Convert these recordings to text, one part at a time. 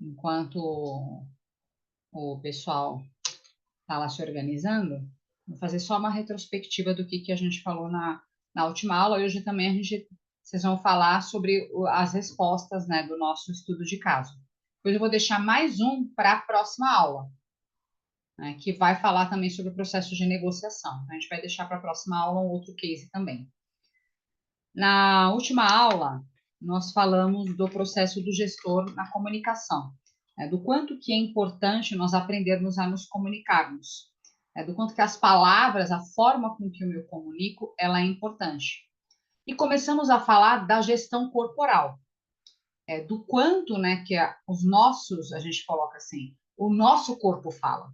enquanto o pessoal está lá se organizando, vou fazer só uma retrospectiva do que a gente falou na última aula. E hoje também vocês vão falar sobre as respostas, né, do nosso estudo de caso. Depois eu vou deixar mais um para a próxima aula, né, que vai falar também sobre o processo de negociação. Então, a gente vai deixar para a próxima aula um outro case também. Na última aula, nós falamos do processo do gestor na comunicação, né, do quanto que é importante nós aprendermos a nos comunicarmos, né, do quanto que as palavras, a forma com que eu me comunico, ela é importante. E começamos a falar da gestão corporal, do quanto, né, que os nossos, a gente coloca assim, o nosso corpo fala.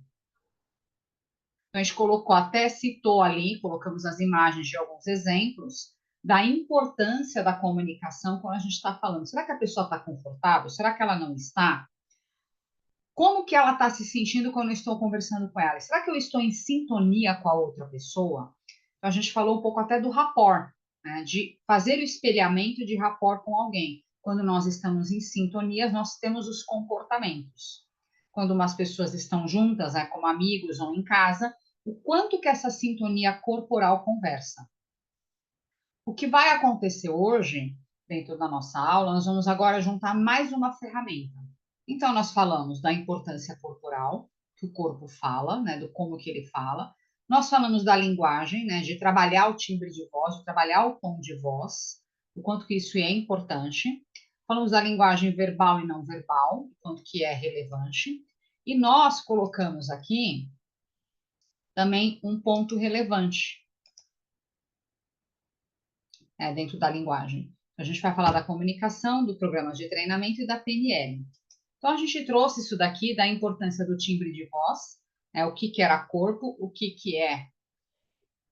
Então, a gente colocou, até citou ali, colocamos as imagens de alguns exemplos da importância da comunicação quando a gente está falando. Será que a pessoa está confortável? Será que ela não está? Como que ela está se sentindo quando eu estou conversando com ela? Será que eu estou em sintonia com a outra pessoa? Então, a gente falou um pouco até do rapport, né, de fazer o espelhamento de rapport com alguém. Quando nós estamos em sintonia, nós temos os comportamentos. Quando umas pessoas estão juntas, né, como amigos ou em casa, o quanto que essa sintonia corporal conversa. O que vai acontecer hoje, dentro da nossa aula, nós vamos agora juntar mais uma ferramenta. Então, nós falamos da importância corporal, que o corpo fala, né, do como que ele fala. Nós falamos da linguagem, né, de trabalhar o timbre de voz, de trabalhar o tom de voz, o quanto que isso é importante. Falamos da linguagem verbal e não verbal, o quanto que é relevante. E nós colocamos aqui também um ponto relevante, dentro da linguagem. A gente vai falar da comunicação, do programa de treinamento e da PNL. Então, a gente trouxe isso daqui, da importância do timbre de voz, o que era corpo, o que é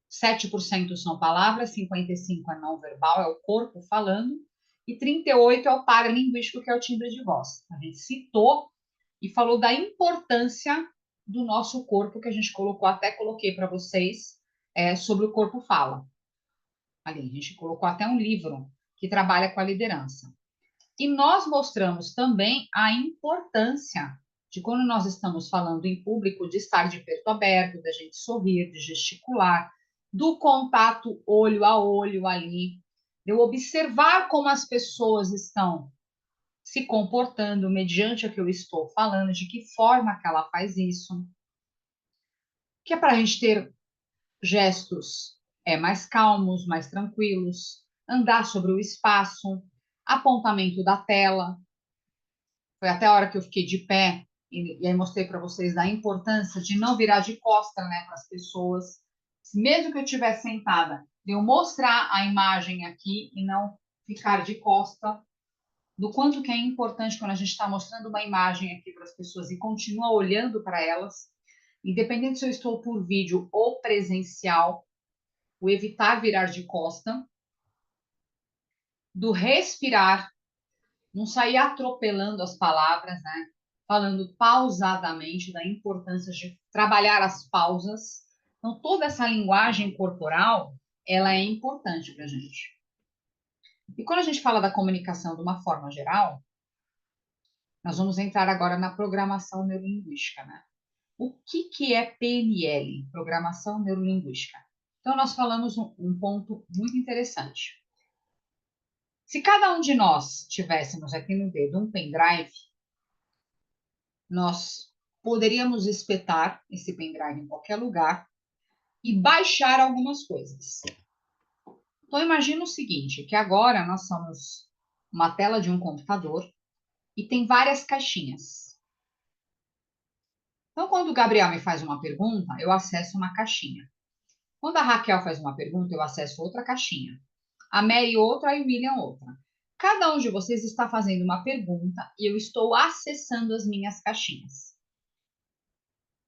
7% são palavras, 55% é não verbal, é o corpo falando, e 38% é o paralinguístico, que é o timbre de voz. A gente citou e falou da importância do nosso corpo, que a gente colocou, até coloquei para vocês, sobre o corpo fala. Ali, a gente colocou até um livro que trabalha com a liderança. E nós mostramos também a importância de, quando nós estamos falando em público, de estar de peito aberto, da gente sorrir, de gesticular, do contato olho a olho ali, de eu observar como as pessoas estão se comportando mediante o que eu estou falando, de que forma que ela faz isso, que é para a gente ter gestos mais calmos, mais tranquilos, andar sobre o espaço, apontamento da tela. Foi até a hora que eu fiquei de pé e aí mostrei para vocês da importância de não virar de costa, né, para as pessoas. Mesmo que eu estivesse sentada, de eu mostrar a imagem aqui e não ficar de costa, do quanto que é importante quando a gente está mostrando uma imagem aqui para as pessoas e continua olhando para elas, independente se eu estou por vídeo ou presencial, o evitar virar de costa, do respirar, não sair atropelando as palavras, né? Falando pausadamente, da importância de trabalhar as pausas. Então, toda essa linguagem corporal, ela é importante para a gente. E quando a gente fala da comunicação de uma forma geral, nós vamos entrar agora na programação neurolinguística, né? O que é PNL, Programação Neurolinguística? Então, nós falamos um ponto muito interessante. Se cada um de nós tivéssemos aqui no dedo um pendrive, nós poderíamos espetar esse pendrive em qualquer lugar e baixar algumas coisas. Então, imagina o seguinte, que agora nós somos uma tela de um computador e tem várias caixinhas. Então, quando o Gabriel me faz uma pergunta, eu acesso uma caixinha. Quando a Raquel faz uma pergunta, eu acesso outra caixinha. A Mary outra e o William outra. Cada um de vocês está fazendo uma pergunta e eu estou acessando as minhas caixinhas.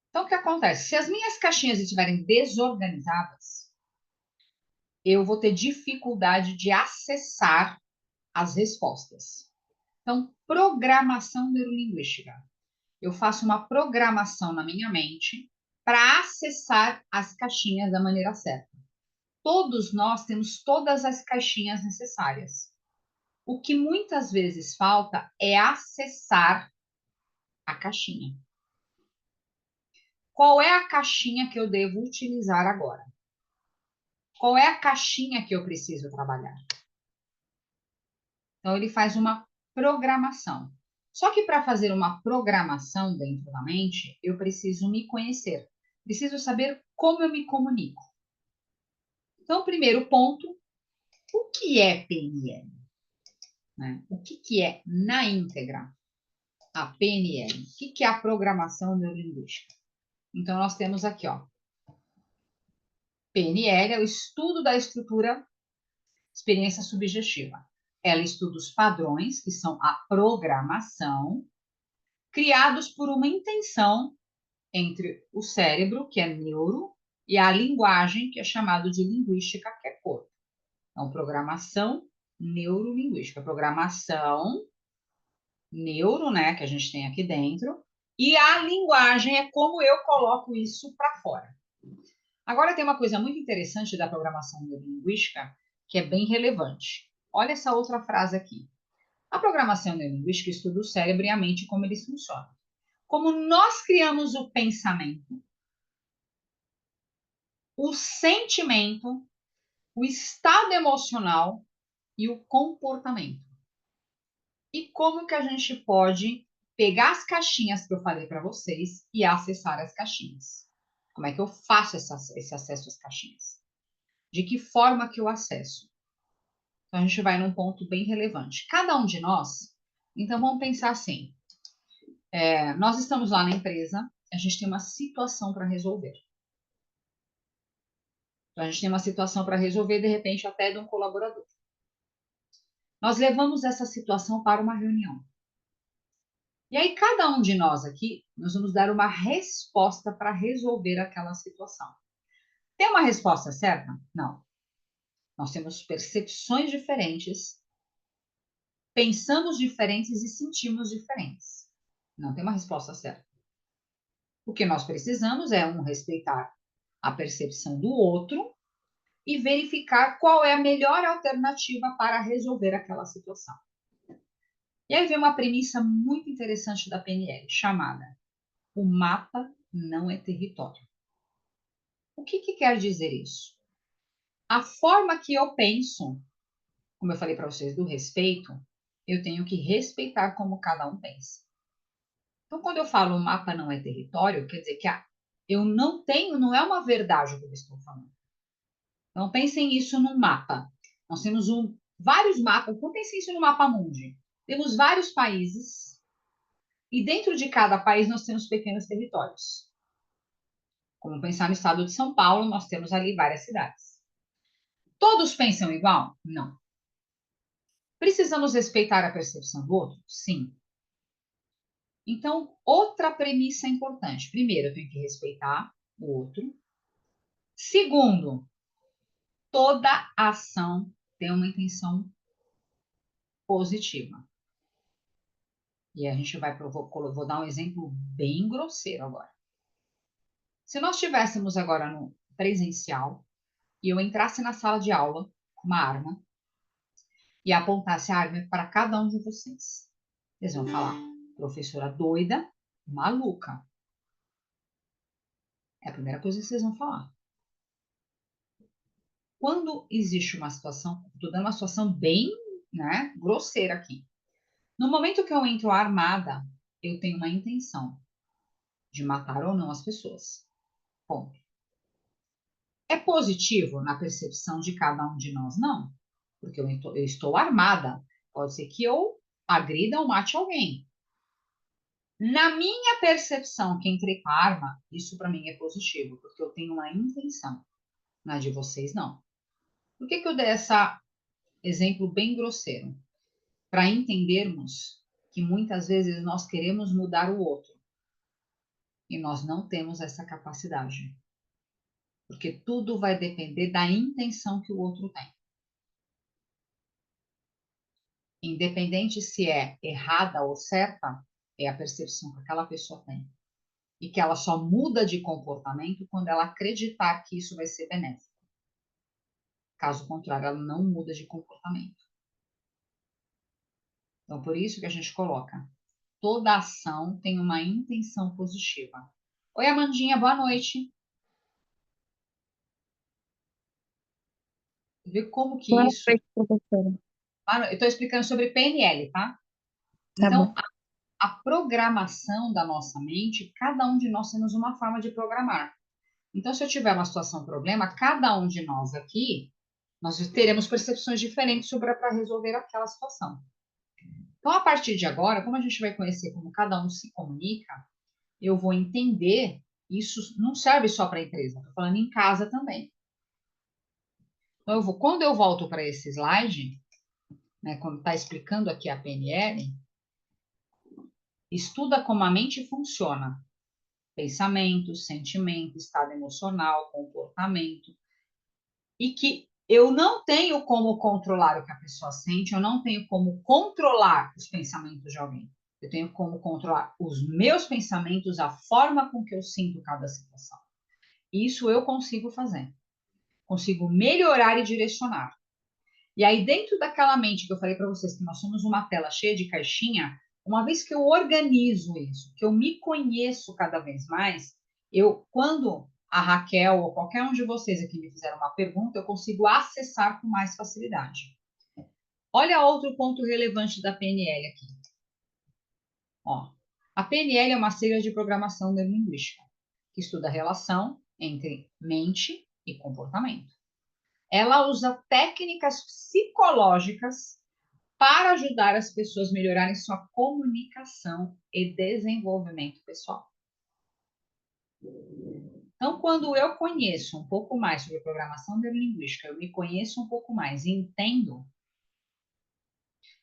Então, o que acontece? Se as minhas caixinhas estiverem desorganizadas, eu vou ter dificuldade de acessar as respostas. Então, programação neurolinguística. Eu faço uma programação na minha mente para acessar as caixinhas da maneira certa. Todos nós temos todas as caixinhas necessárias. O que muitas vezes falta é acessar A caixinha. Qual é a caixinha que eu devo utilizar agora? Qual é a caixinha que eu preciso trabalhar? Então, ele faz uma programação. Só que para fazer uma programação dentro da mente, eu preciso me conhecer. Preciso saber como eu me comunico. Então, primeiro ponto, o que é PNL? Né? O que é, na íntegra, a PNL? O que é a programação neurolinguística? Então, nós temos aqui, ó, PNL é o estudo da estrutura experiência subjetiva. Ela estuda os padrões, que são a programação, criados por uma intenção entre o cérebro, que é neuro, e a linguagem, que é chamado de linguística, que é corpo. Então, programação neurolinguística. Programação neuro, né, que a gente tem aqui dentro, e a linguagem é como eu coloco isso para fora. Agora tem uma coisa muito interessante da programação neurolinguística, que é bem relevante. Olha essa outra frase aqui. A programação neurolinguística estuda o cérebro e a mente, como eles funcionam. Como nós criamos o pensamento, o sentimento, o estado emocional e o comportamento. E como que a gente pode pegar as caixinhas que eu falei para vocês e acessar as caixinhas? Como é que eu faço esse acesso às caixinhas? De que forma que eu acesso? Então, a gente vai num ponto bem relevante. Cada um de nós, então vamos pensar assim, nós estamos lá na empresa, a gente tem uma situação para resolver. Então, a gente tem uma situação para resolver, de repente, até de um colaborador. Nós levamos essa situação para uma reunião. E aí, cada um de nós aqui, nós vamos dar uma resposta para resolver aquela situação. Tem uma resposta certa? Não. Nós temos percepções diferentes, pensamos diferentes e sentimos diferentes. Não tem uma resposta certa. O que nós precisamos é respeitar a percepção do outro e verificar qual é a melhor alternativa para resolver aquela situação. E aí vem uma premissa muito interessante da PNL, chamada o mapa não é território. O que quer dizer isso? A forma que eu penso, como eu falei para vocês, do respeito, eu tenho que respeitar como cada um pensa. Então, quando eu falo o mapa não é território, quer dizer que eu não tenho, não é uma verdade o que eu estou falando. Então, pensem isso num mapa. Nós temos vários mapas, então pensem isso no mapa mundi. Temos vários países e dentro de cada país nós temos pequenos territórios. Como pensar no estado de São Paulo, nós temos ali várias cidades. Todos pensam igual? Não. Precisamos respeitar a percepção do outro? Sim. Então, outra premissa importante. Primeiro, eu tenho que respeitar o outro. Segundo, toda ação tem uma intenção positiva. E a gente vou dar um exemplo bem grosseiro agora. Se nós estivéssemos agora no presencial e eu entrasse na sala de aula com uma arma e apontasse a arma para cada um de vocês, vocês vão falar, professora doida, maluca. É a primeira coisa que vocês vão falar. Quando existe uma situação, estou dando uma situação bem, né, grosseira aqui. No momento que eu entro armada, eu tenho uma intenção de matar ou não as pessoas. Ponto. É positivo na percepção de cada um de nós? Não, porque eu estou armada. Pode ser que eu agrida ou mate alguém. Na minha percepção, que entrei com a arma, isso para mim é positivo, porque eu tenho uma intenção. Na de vocês, não. Por que eu dei esse exemplo bem grosseiro? Para entendermos que muitas vezes nós queremos mudar o outro e nós não temos essa capacidade. Porque tudo vai depender da intenção que o outro tem. Independente se é errada ou certa, é a percepção que aquela pessoa tem. E que ela só muda de comportamento quando ela acreditar que isso vai ser benéfico. Caso contrário, ela não muda de comportamento. Então, por isso que a gente coloca toda ação tem uma intenção positiva. Oi, Amandinha, boa noite. Vê como que Boa isso... noite, professora. Eu estou explicando sobre PNL, tá? Tá bom. Então, a programação da nossa mente, cada um de nós temos uma forma de programar. Então, se eu tiver uma situação, problema, cada um de nós aqui, nós teremos percepções diferentes sobre para resolver aquela situação. Então, a partir de agora, como a gente vai conhecer como cada um se comunica, eu vou entender, isso não serve só para a empresa, estou falando em casa também. Então, quando eu volto para esse slide, né, quando está explicando aqui a PNL, estuda como a mente funciona. Pensamento, sentimento, estado emocional, comportamento. E que eu não tenho como controlar o que a pessoa sente, eu não tenho como controlar os pensamentos de alguém. Eu tenho como controlar os meus pensamentos, a forma com que eu sinto cada situação. Isso eu consigo fazer. Consigo melhorar e direcionar. E aí, dentro daquela mente que eu falei para vocês que nós somos uma tela cheia de caixinha, uma vez que eu organizo isso, que eu me conheço cada vez mais, quando a Raquel ou qualquer um de vocês aqui me fizer uma pergunta, eu consigo acessar com mais facilidade. Olha outro ponto relevante da PNL aqui. Ó, a PNL é uma sigla de programação neurolinguística, que estuda a relação entre mente e comportamento. Ela usa técnicas psicológicas para ajudar as pessoas a melhorarem sua comunicação e desenvolvimento pessoal. Então, quando eu conheço um pouco mais sobre programação neurolinguística, eu me conheço um pouco mais e entendo,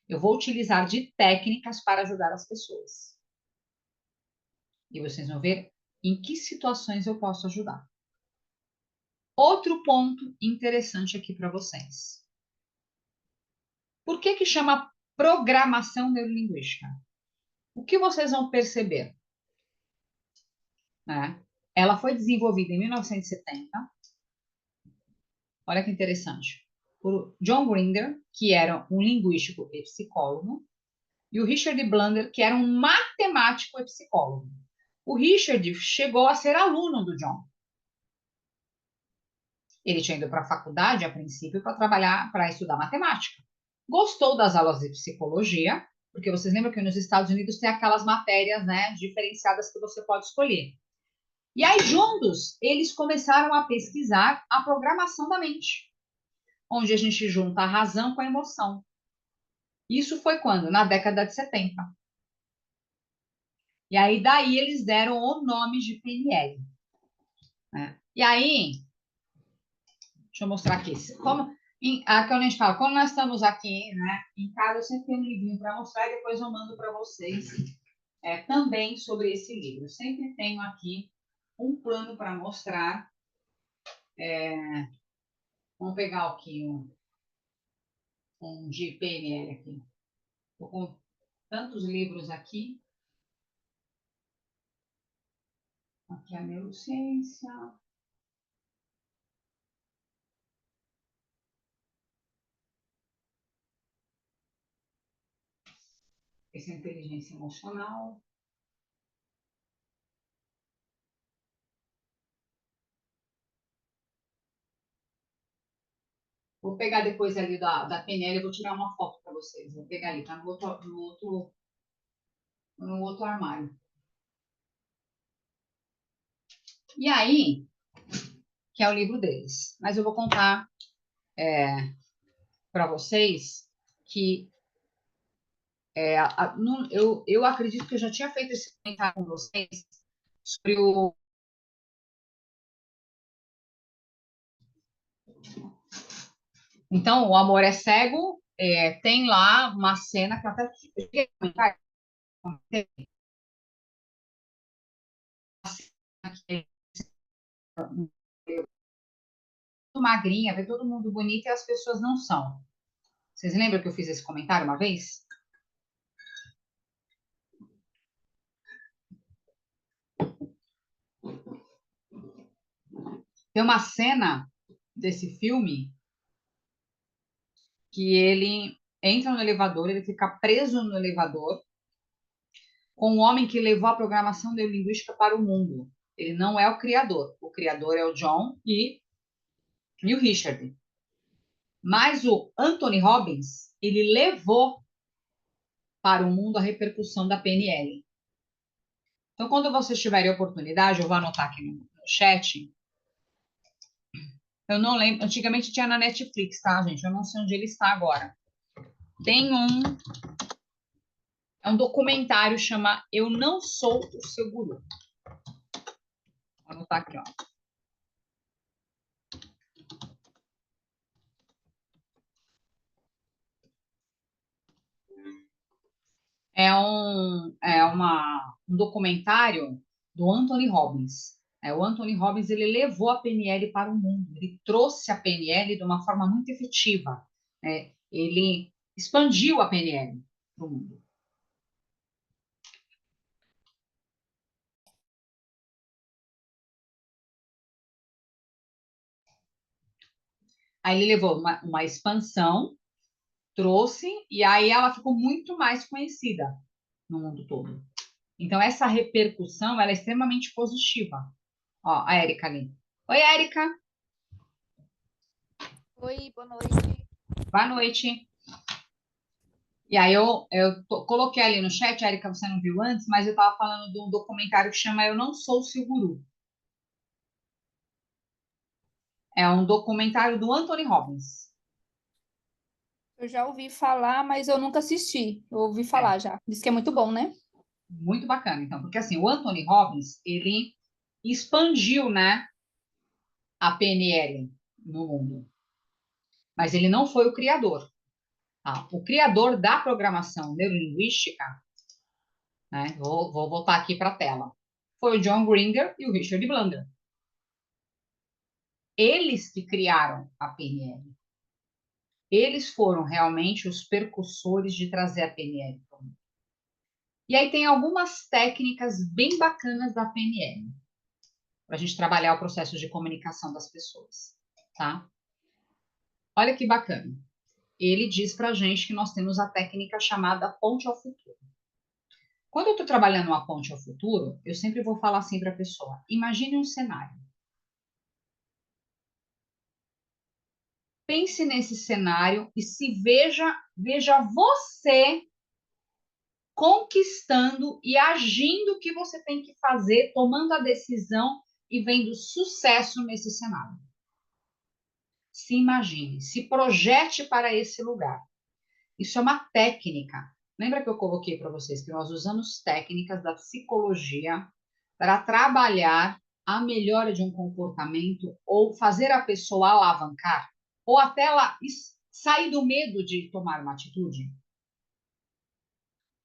eu vou utilizar de técnicas para ajudar as pessoas. E vocês vão ver em que situações eu posso ajudar. Outro ponto interessante aqui para vocês. Por que chama programação neurolinguística? O que vocês vão perceber? Né? Ela foi desenvolvida em 1970. Olha que interessante. Por John Grinder, que era um linguístico e psicólogo, e o Richard Blunder, que era um matemático e psicólogo. O Richard chegou a ser aluno do John. Ele tinha ido para a faculdade, a princípio, para trabalhar, para estudar matemática. Gostou das aulas de psicologia, porque vocês lembram que nos Estados Unidos tem aquelas matérias, né, diferenciadas que você pode escolher. E aí, juntos, eles começaram a pesquisar a programação da mente, onde a gente junta a razão com a emoção. Isso foi quando? Na década de 70. E aí, daí, eles deram o nome de PNL. Né? E aí, deixa eu mostrar aqui. Aqui onde a gente fala, quando nós estamos aqui, né, em casa, eu sempre tenho um livrinho para mostrar e depois eu mando para vocês também sobre esse livro. Eu sempre tenho aqui um plano para mostrar. Vamos pegar aqui um de PNL aqui. Estou com tantos livros aqui. Aqui é a neurociência. Essa é a inteligência emocional. Vou pegar depois ali da PNL, eu vou tirar uma foto para vocês. Vou pegar ali, tá no outro armário. E aí, que é o livro deles. Mas eu vou contar para vocês que eu acredito que eu já tinha feito esse comentário com vocês sobre o. Então, o Amor é Cego tem lá uma cena que eu até magrinha, vê todo mundo bonito e as pessoas não são. Vocês lembram que eu fiz esse comentário uma vez? Tem uma cena desse filme que ele entra no elevador, ele fica preso no elevador com o homem que levou a programação neurolinguística para o mundo. Ele não é o criador. O criador é o John e o Richard. Mas o Anthony Robbins, ele levou para o mundo a repercussão da PNL. Então, quando vocês tiverem oportunidade, eu vou anotar aqui no chat. Eu não lembro, antigamente tinha na Netflix, tá, gente? Eu não sei onde ele está agora. Tem é um documentário, chama Eu Não Sou o Seu Guru. Vou anotar aqui, ó. Um documentário do Anthony Robbins. O Anthony Robbins, ele levou a PNL para o mundo, ele trouxe a PNL de uma forma muito efetiva, né? Ele expandiu a PNL para o mundo. Aí ele levou uma expansão, trouxe, e aí ela ficou muito mais conhecida no mundo todo. Então, essa repercussão, ela é extremamente positiva. Ó, a Érica ali. Oi, Érica. Oi, boa noite. Boa noite. E aí coloquei ali no chat, Érica, você não viu antes, mas eu estava falando de um documentário que chama Eu Não Sou o Seu Guru. É um documentário do Anthony Robbins. Eu já ouvi falar, mas eu nunca assisti. Eu ouvi É, falar já. Diz que é muito bom, né? muito bacana, então, porque assim, o Anthony Robbins, ele expandiu, né, a PNL no mundo, mas ele não foi o criador. Tá? O criador da programação neurolinguística, né, vou voltar aqui para a tela, foi o John Grinder e o Richard Bandler. Eles que criaram a PNL. Eles foram realmente os percussores de trazer a PNL para o mundo. E aí tem algumas técnicas bem bacanas da PNL, para a gente trabalhar o processo de comunicação das pessoas, tá? Olha que bacana. Ele diz para a gente que nós temos a técnica chamada ponte ao futuro. Quando eu estou trabalhando uma ponte ao futuro, eu sempre vou falar assim para a pessoa: imagine um cenário. Pense nesse cenário e veja você conquistando e agindo o que você tem que fazer, tomando a decisão e vendo sucesso nesse cenário. Se imagine, se projete para esse lugar. Isso é uma técnica. Lembra que eu coloquei para vocês que nós usamos técnicas da psicologia para trabalhar a melhora de um comportamento ou fazer a pessoa alavancar ou até ela sair do medo de tomar uma atitude?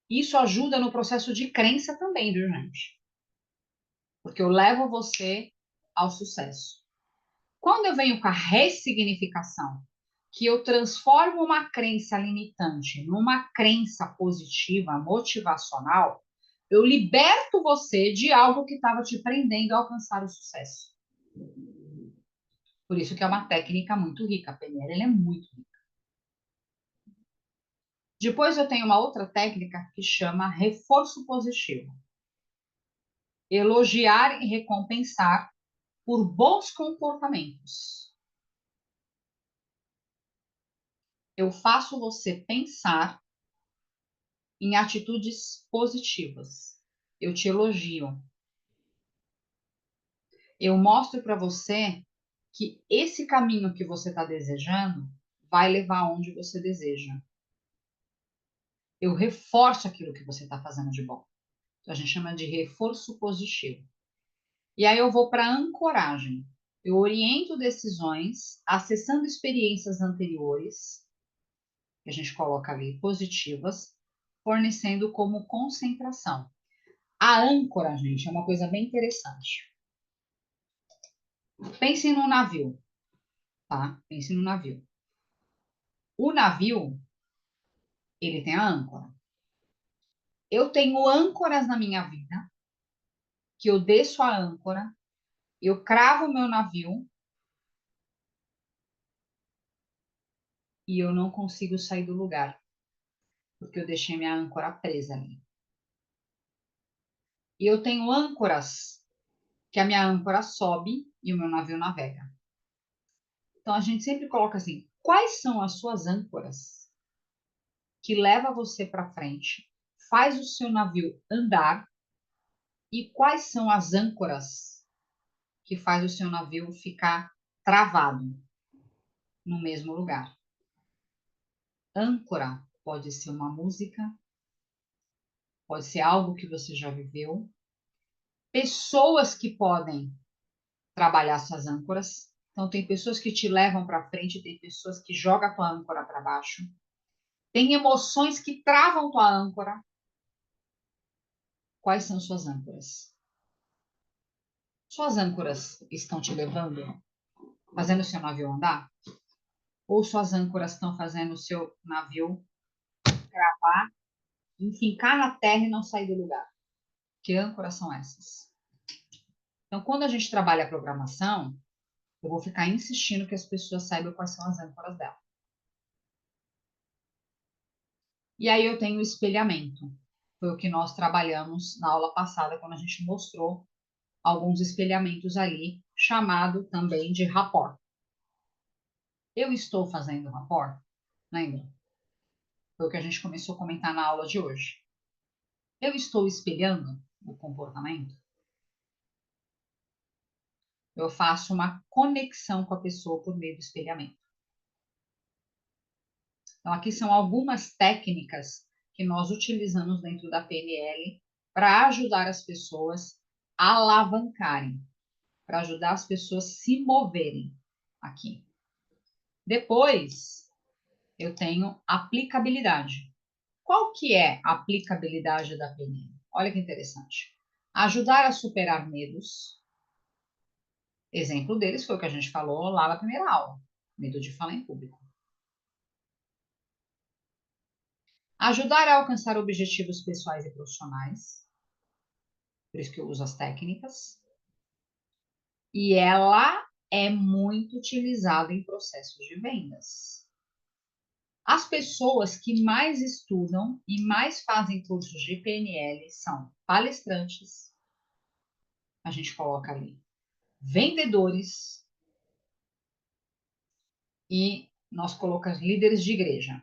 Isso ajuda no processo de crença também, viu, gente? Porque eu levo você ao sucesso. Quando eu venho com a ressignificação, que eu transformo uma crença limitante numa crença positiva, motivacional, eu liberto você de algo que estava te prendendo a alcançar o sucesso. Por isso que é uma técnica muito rica. A PNL ela é muito rica. Depois eu tenho uma outra técnica que chama reforço positivo. Elogiar e recompensar por bons comportamentos. Eu faço você pensar em atitudes positivas. Eu te elogio. Eu mostro para você que esse caminho que você está desejando vai levar aonde você deseja. Eu reforço aquilo que você está fazendo de bom. Então, a gente chama de reforço positivo. E aí eu vou para a ancoragem. Eu oriento decisões, acessando experiências anteriores, que a gente coloca ali positivas, fornecendo como concentração. A âncora, gente, é uma coisa bem interessante. Pense no navio, tá? Pense no navio. O navio, ele tem a âncora. Eu tenho âncoras na minha vida, que eu desço a âncora, eu cravo o meu navio e eu não consigo sair do lugar, porque eu deixei minha âncora presa ali. E eu tenho âncoras, que a minha âncora sobe e o meu navio navega. Então a gente sempre coloca assim: quais são as suas âncoras que leva você para frente, faz o seu navio andar, e quais são as âncoras que faz o seu navio ficar travado no mesmo lugar? Âncora pode ser uma música, pode ser algo que você já viveu, pessoas que podem trabalhar suas âncoras. Então, tem pessoas que te levam para frente, tem pessoas que jogam a tua âncora para baixo, tem emoções que travam tua âncora. Quais são suas âncoras? Suas âncoras estão te levando, fazendo o seu navio andar? Ou suas âncoras estão fazendo o seu navio travar, enfincar na terra e não sair do lugar? Que âncoras são essas? Então, quando a gente trabalha a programação, eu vou ficar insistindo que as pessoas saibam quais são as âncoras dela. E aí eu tenho o espelhamento. Foi o que nós trabalhamos na aula passada, quando a gente mostrou alguns espelhamentos ali, chamado também de rapport. Eu estou fazendo rapport? Lembra? Foi o que a gente começou a comentar na aula de hoje. Eu estou espelhando o comportamento? Eu faço uma conexão com a pessoa por meio do espelhamento. Então, aqui são algumas técnicas que nós utilizamos dentro da PNL para ajudar as pessoas a alavancarem, para ajudar as pessoas a se moverem aqui. Depois, eu tenho aplicabilidade. Qual que é a aplicabilidade da PNL? Olha que interessante. Ajudar a superar medos. Exemplo deles foi o que a gente falou lá na primeira aula. Medo de falar em público. Ajudar a alcançar objetivos pessoais e profissionais. Por isso que eu uso as técnicas. E ela é muito utilizada em processos de vendas. As pessoas que mais estudam e mais fazem cursos de PNL são palestrantes, a gente coloca ali, vendedores e nós colocamos líderes de igreja,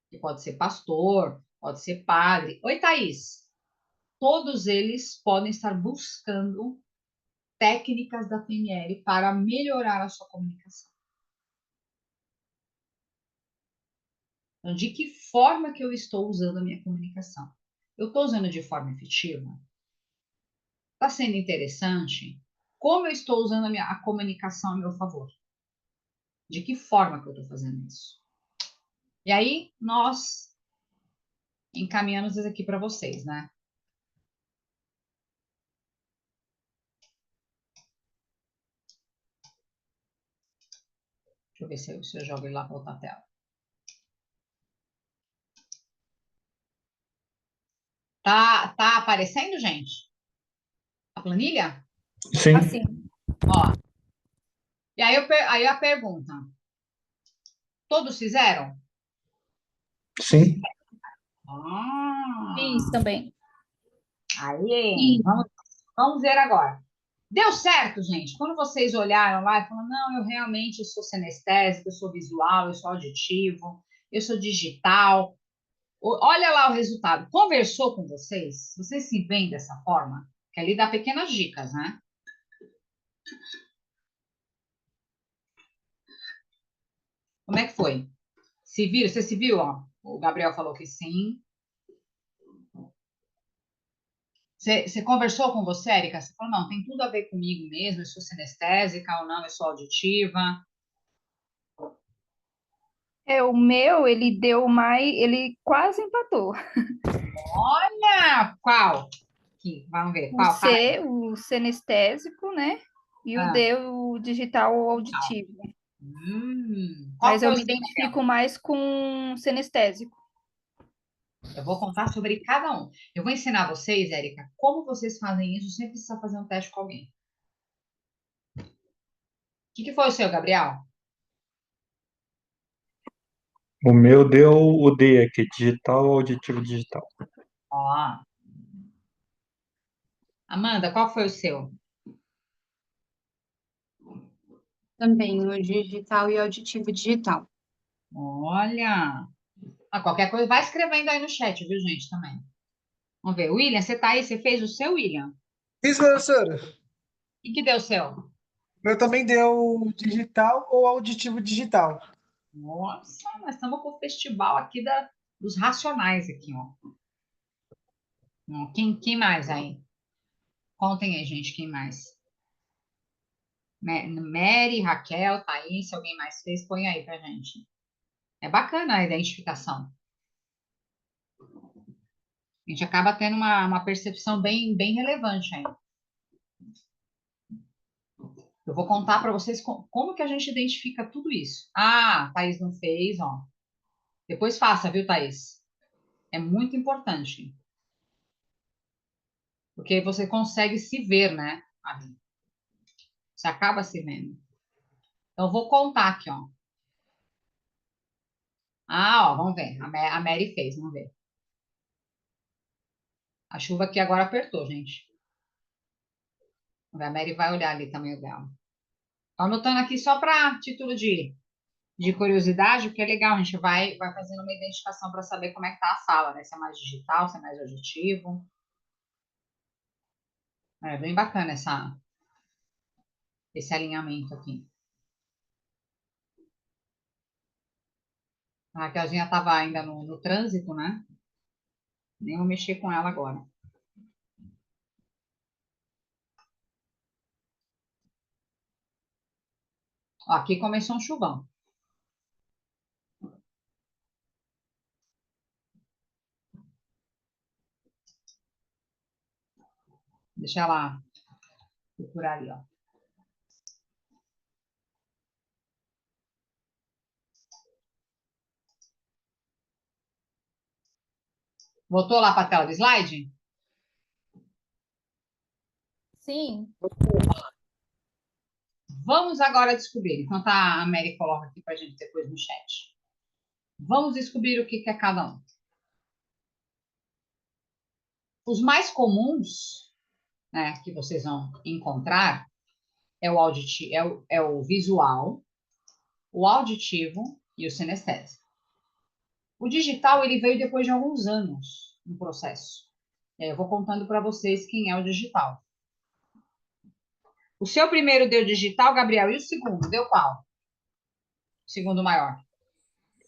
que pode ser pastor, pode ser padre. Oi, Thaís. Todos eles podem estar buscando técnicas da PNL para melhorar a sua comunicação. Então, de que forma que eu estou usando a minha comunicação? Eu estou usando de forma efetiva? Está sendo interessante? Como eu estou usando a comunicação a meu favor? De que forma que eu estou fazendo isso? E aí, nós encaminhamos isso aqui para vocês, né? Deixa eu ver se eu jogo ele lá para outra tela. Tá aparecendo, gente? A planilha? Sim, Assim, Ó. E aí a pergunta: todos fizeram? sim. fiz Ah, também. aí, E vamos ver agora. Deu certo, gente? Quando vocês olharam lá e falaram, não, eu realmente sou sinestésico, eu sou visual, eu sou auditivo, eu sou digital. Olha lá o resultado. Conversou com vocês? Vocês se veem dessa forma? Que ali dá pequenas dicas, né? Como é que foi? Se viram? Você se viu? Ó? O Gabriel falou que sim. Você conversou com você, Erika? Você falou, não, tem tudo a ver comigo mesmo, eu sou sinestésica ou não, eu sou auditiva. o meu, ele deu mais, ele quase empatou. Olha, qual? Aqui, vamos ver, O qual? Fala aí. C, o senestésico, né? E o Ah, D, o digital auditivo. qual Mas eu foi o me seu, identifico Gabriel? mais com senestésico. Eu vou contar sobre cada um. Eu vou ensinar vocês, Érica, como vocês fazem isso sem precisar fazer um teste com alguém. O que foi o seu, Gabriel? O meu deu o D aqui, digital, auditivo digital. Ó, Amanda, qual foi o seu? Também o digital e auditivo digital. Olha. Ah, qualquer coisa, vai escrevendo aí no chat, viu, gente, também. Vamos ver. William, você tá aí? Você fez o seu, William? Isso, professora. E que deu o seu? Meu também deu digital ou auditivo digital. Nossa, nós estamos com o festival aqui dos racionais aqui, ó. Quem mais aí? Contem aí, gente, quem mais? Mary, Raquel, Thaís, se alguém mais fez, põe aí pra gente. É bacana a identificação. A gente acaba tendo uma percepção bem relevante aí. Eu vou contar para vocês como que a gente identifica tudo isso. Ah, Thaís não fez, ó. Depois faça, viu, Thaís? É muito importante. Porque você consegue se ver, né? Ali. Você acaba se vendo. Então, eu vou contar aqui, ó. Ah, ó, vamos ver. A Mary fez, vamos ver. A chuva aqui agora apertou, gente. Vamos ver, a Mary vai olhar ali também o dela. Estou anotando aqui só para título de curiosidade, porque é legal, a gente vai fazendo uma identificação para saber como é que tá a sala, né? Se é mais digital, se é mais auditivo. É bem bacana esse alinhamento aqui. A Raquelzinha estava ainda no trânsito, né? Nem vou mexer com ela agora. Ó, aqui começou um chuvão. Deixa ela procurar ali, ó. Voltou lá para a tela do slide? Sim. Vamos agora descobrir, enquanto a Mary coloca aqui para a gente depois no chat. Vamos descobrir o que é cada um. Os mais comuns, né, que vocês vão encontrar é o auditivo, é o visual, o auditivo e o sinestésico. O digital ele veio depois de alguns anos no processo. Eu vou contando para vocês quem é o digital. O seu primeiro deu digital, Gabriel, e o segundo deu qual? O segundo maior?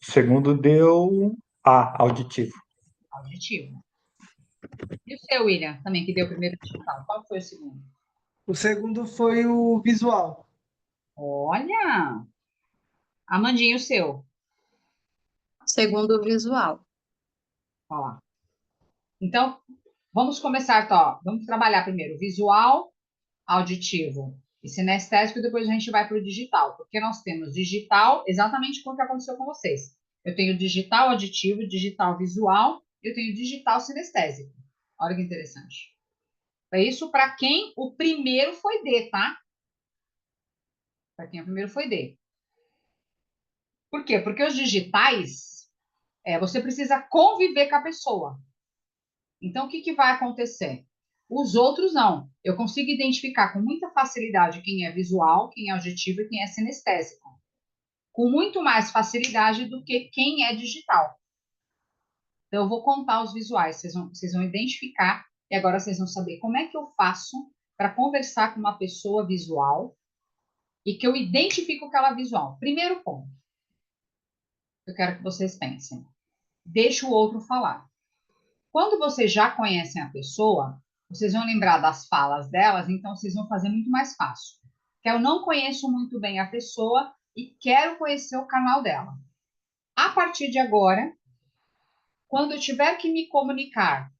Segundo deu A, auditivo. Auditivo. E o seu, William, também, que deu o primeiro digital? Qual foi o segundo? O segundo foi o visual. Olha! Amandinha, o seu? Segundo o visual. Olha lá. Então, vamos começar, tá? Vamos trabalhar primeiro visual, auditivo e sinestésico, e depois a gente vai para o digital, porque nós temos digital exatamente como que aconteceu com vocês. Eu tenho digital auditivo, digital visual, eu tenho digital sinestésico. Olha que interessante. É isso para quem o primeiro foi D, tá? Para quem o primeiro foi D. Por quê? Porque os digitais, você precisa conviver com a pessoa. Então, o que vai acontecer? Os outros não. Eu consigo identificar com muita facilidade quem é visual, quem é auditivo e quem é sinestésico. Com muito mais facilidade do que quem é digital. Então, eu vou contar os visuais, vocês vão identificar, e agora vocês vão saber como é que eu faço para conversar com uma pessoa visual e que eu identifico aquela visual. Primeiro ponto, eu quero que vocês pensem. Deixa o outro falar. Quando vocês já conhecem a pessoa, vocês vão lembrar das falas delas, então vocês vão fazer muito mais fácil. Que eu não conheço muito bem a pessoa e quero conhecer o canal dela. A partir de agora, quando eu tiver que me comunicar,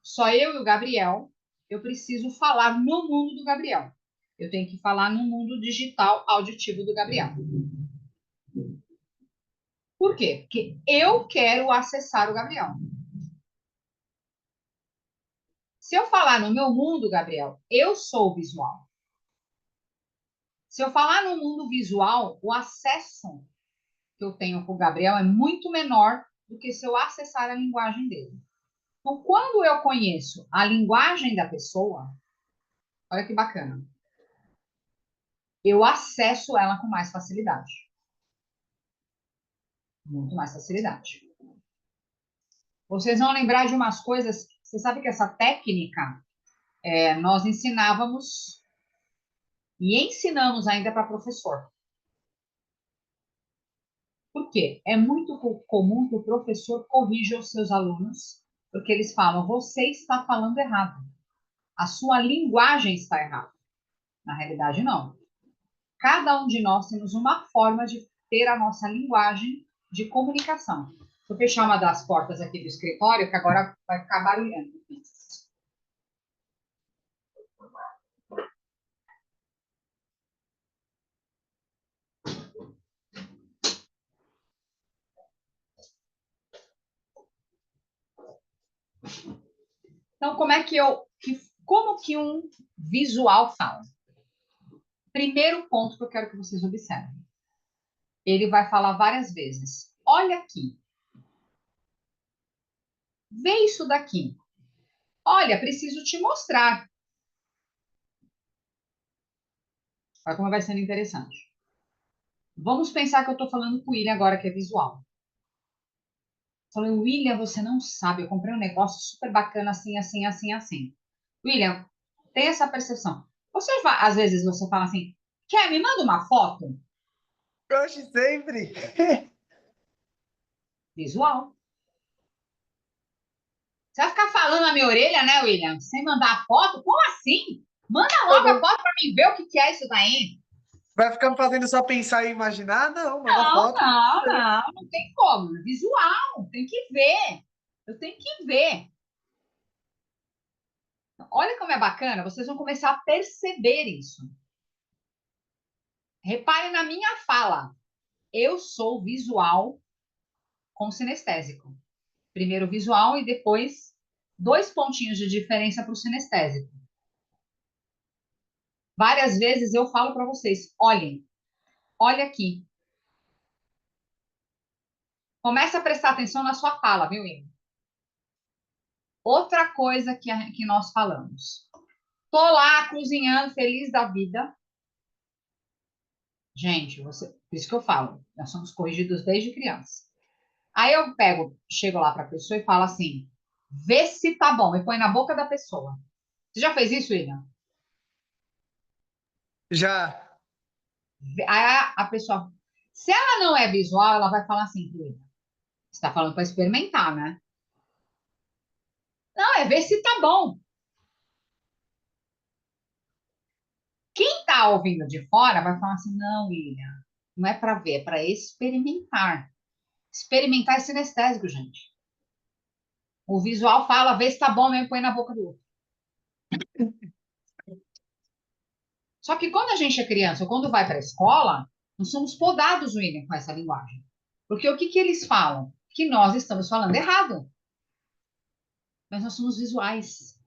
só eu e o Gabriel, eu preciso falar no mundo do Gabriel. Eu tenho que falar no mundo digital auditivo do Gabriel. Por quê? Porque eu quero acessar o Gabriel. Se eu falar no meu mundo, Gabriel, eu sou visual. Se eu falar no mundo visual, o acesso que eu tenho com o Gabriel é muito menor do que se eu acessar a linguagem dele. Então, quando eu conheço a linguagem da pessoa, Olha que bacana. Eu acesso ela com mais facilidade. Muito mais facilidade. Vocês vão lembrar de umas coisas. Você sabe que essa técnica nós ensinávamos e ensinamos ainda para professor. Por quê? É muito comum que o professor corrija os seus alunos, porque eles falam: você está falando errado. A sua linguagem está errada. Na realidade, não. Cada um de nós temos uma forma de ter a nossa linguagem de comunicação. Vou fechar uma das portas aqui do escritório, que agora vai ficar barulhando. Então, como que um visual fala? Primeiro ponto que eu quero que vocês observem. Ele vai falar várias vezes. Olha aqui. Vê isso daqui. Olha, preciso te mostrar. Olha como vai sendo interessante. Vamos pensar que eu estou falando com o William agora, que é visual. Falei, William, você não sabe, eu comprei um negócio super bacana assim, assim, assim, assim. William, tem essa percepção. Às vezes você fala assim, me manda uma foto? Oxe, sempre. Visual. Você vai ficar falando na minha orelha, né, William? Sem mandar a foto? Como assim? Manda logo a foto para mim ver o que é isso daí. Vai ficar me fazendo só pensar e imaginar? Não, manda Não, foto. não, não, não tem como. Visual, tem que ver. Eu tenho que ver. Olha como é bacana, vocês vão começar a perceber isso. Repare na minha fala. Eu sou visual com sinestésico. Primeiro visual e depois 2 pontinhos de diferença para o sinestésico. Várias vezes eu falo para vocês, olhem, olha aqui. Começa a prestar atenção na sua fala, viu, Igor? Outra coisa que nós falamos. Tô lá cozinhando, feliz da vida. Gente, por isso que eu falo, nós somos corrigidos desde criança. Aí eu chego lá para a pessoa e falo assim: vê se tá bom, e põe na boca da pessoa. Você já fez isso, William? Já. Aí a pessoa, se ela não é visual, ela vai falar assim, William, você está falando para experimentar, né? Não, é ver se tá bom. Quem está ouvindo de fora vai falar assim: não, William, não é para ver, é para experimentar. Experimentar é sinestésico, gente. O visual fala, vê se tá bom mesmo, põe na boca do outro. Só que quando a gente é criança ou quando vai para a escola, nós somos podados, William, com essa linguagem. Porque o que eles falam? Que nós estamos falando errado. Mas nós somos visuais.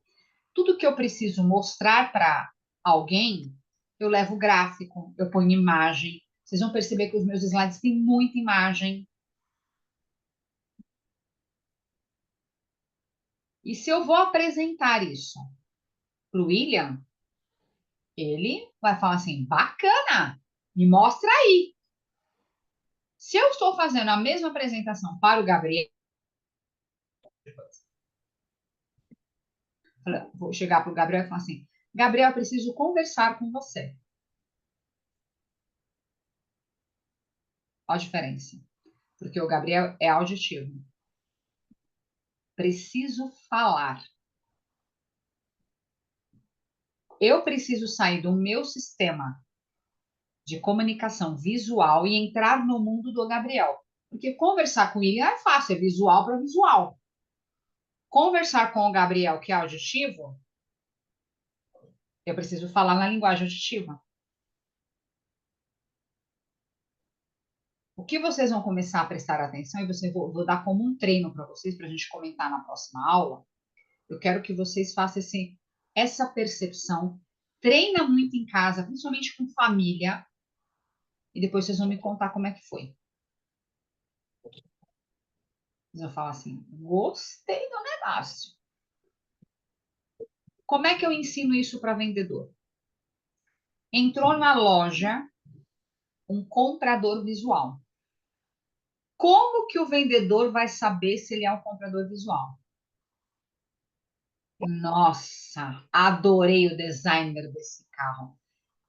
Tudo que eu preciso mostrar para alguém, eu levo gráfico, eu ponho imagem. Vocês vão perceber que os meus slides têm muita imagem. E se eu vou apresentar isso para o William, ele vai falar assim: bacana, me mostra aí. Se eu estou fazendo a mesma apresentação para o Gabriel, vou chegar para o Gabriel e falar assim: Gabriel, eu preciso conversar com você. Olha a diferença. Porque o Gabriel é auditivo. Preciso falar. Eu preciso sair do meu sistema de comunicação visual e entrar no mundo do Gabriel. Porque conversar com ele é fácil, é visual para visual. Conversar com o Gabriel, que é auditivo, eu preciso falar na linguagem auditiva. O que vocês vão começar a prestar atenção, e vou dar como um treino para vocês, para a gente comentar na próxima aula. Eu quero que vocês façam essa percepção. Treina muito em casa, principalmente com família, e depois vocês vão me contar como é que foi. Vocês vão falar assim: gostei do negócio. Como é que eu ensino isso para vendedor? Entrou na loja um comprador visual. Como que o vendedor vai saber se ele é um comprador visual? Nossa, adorei o designer desse carro.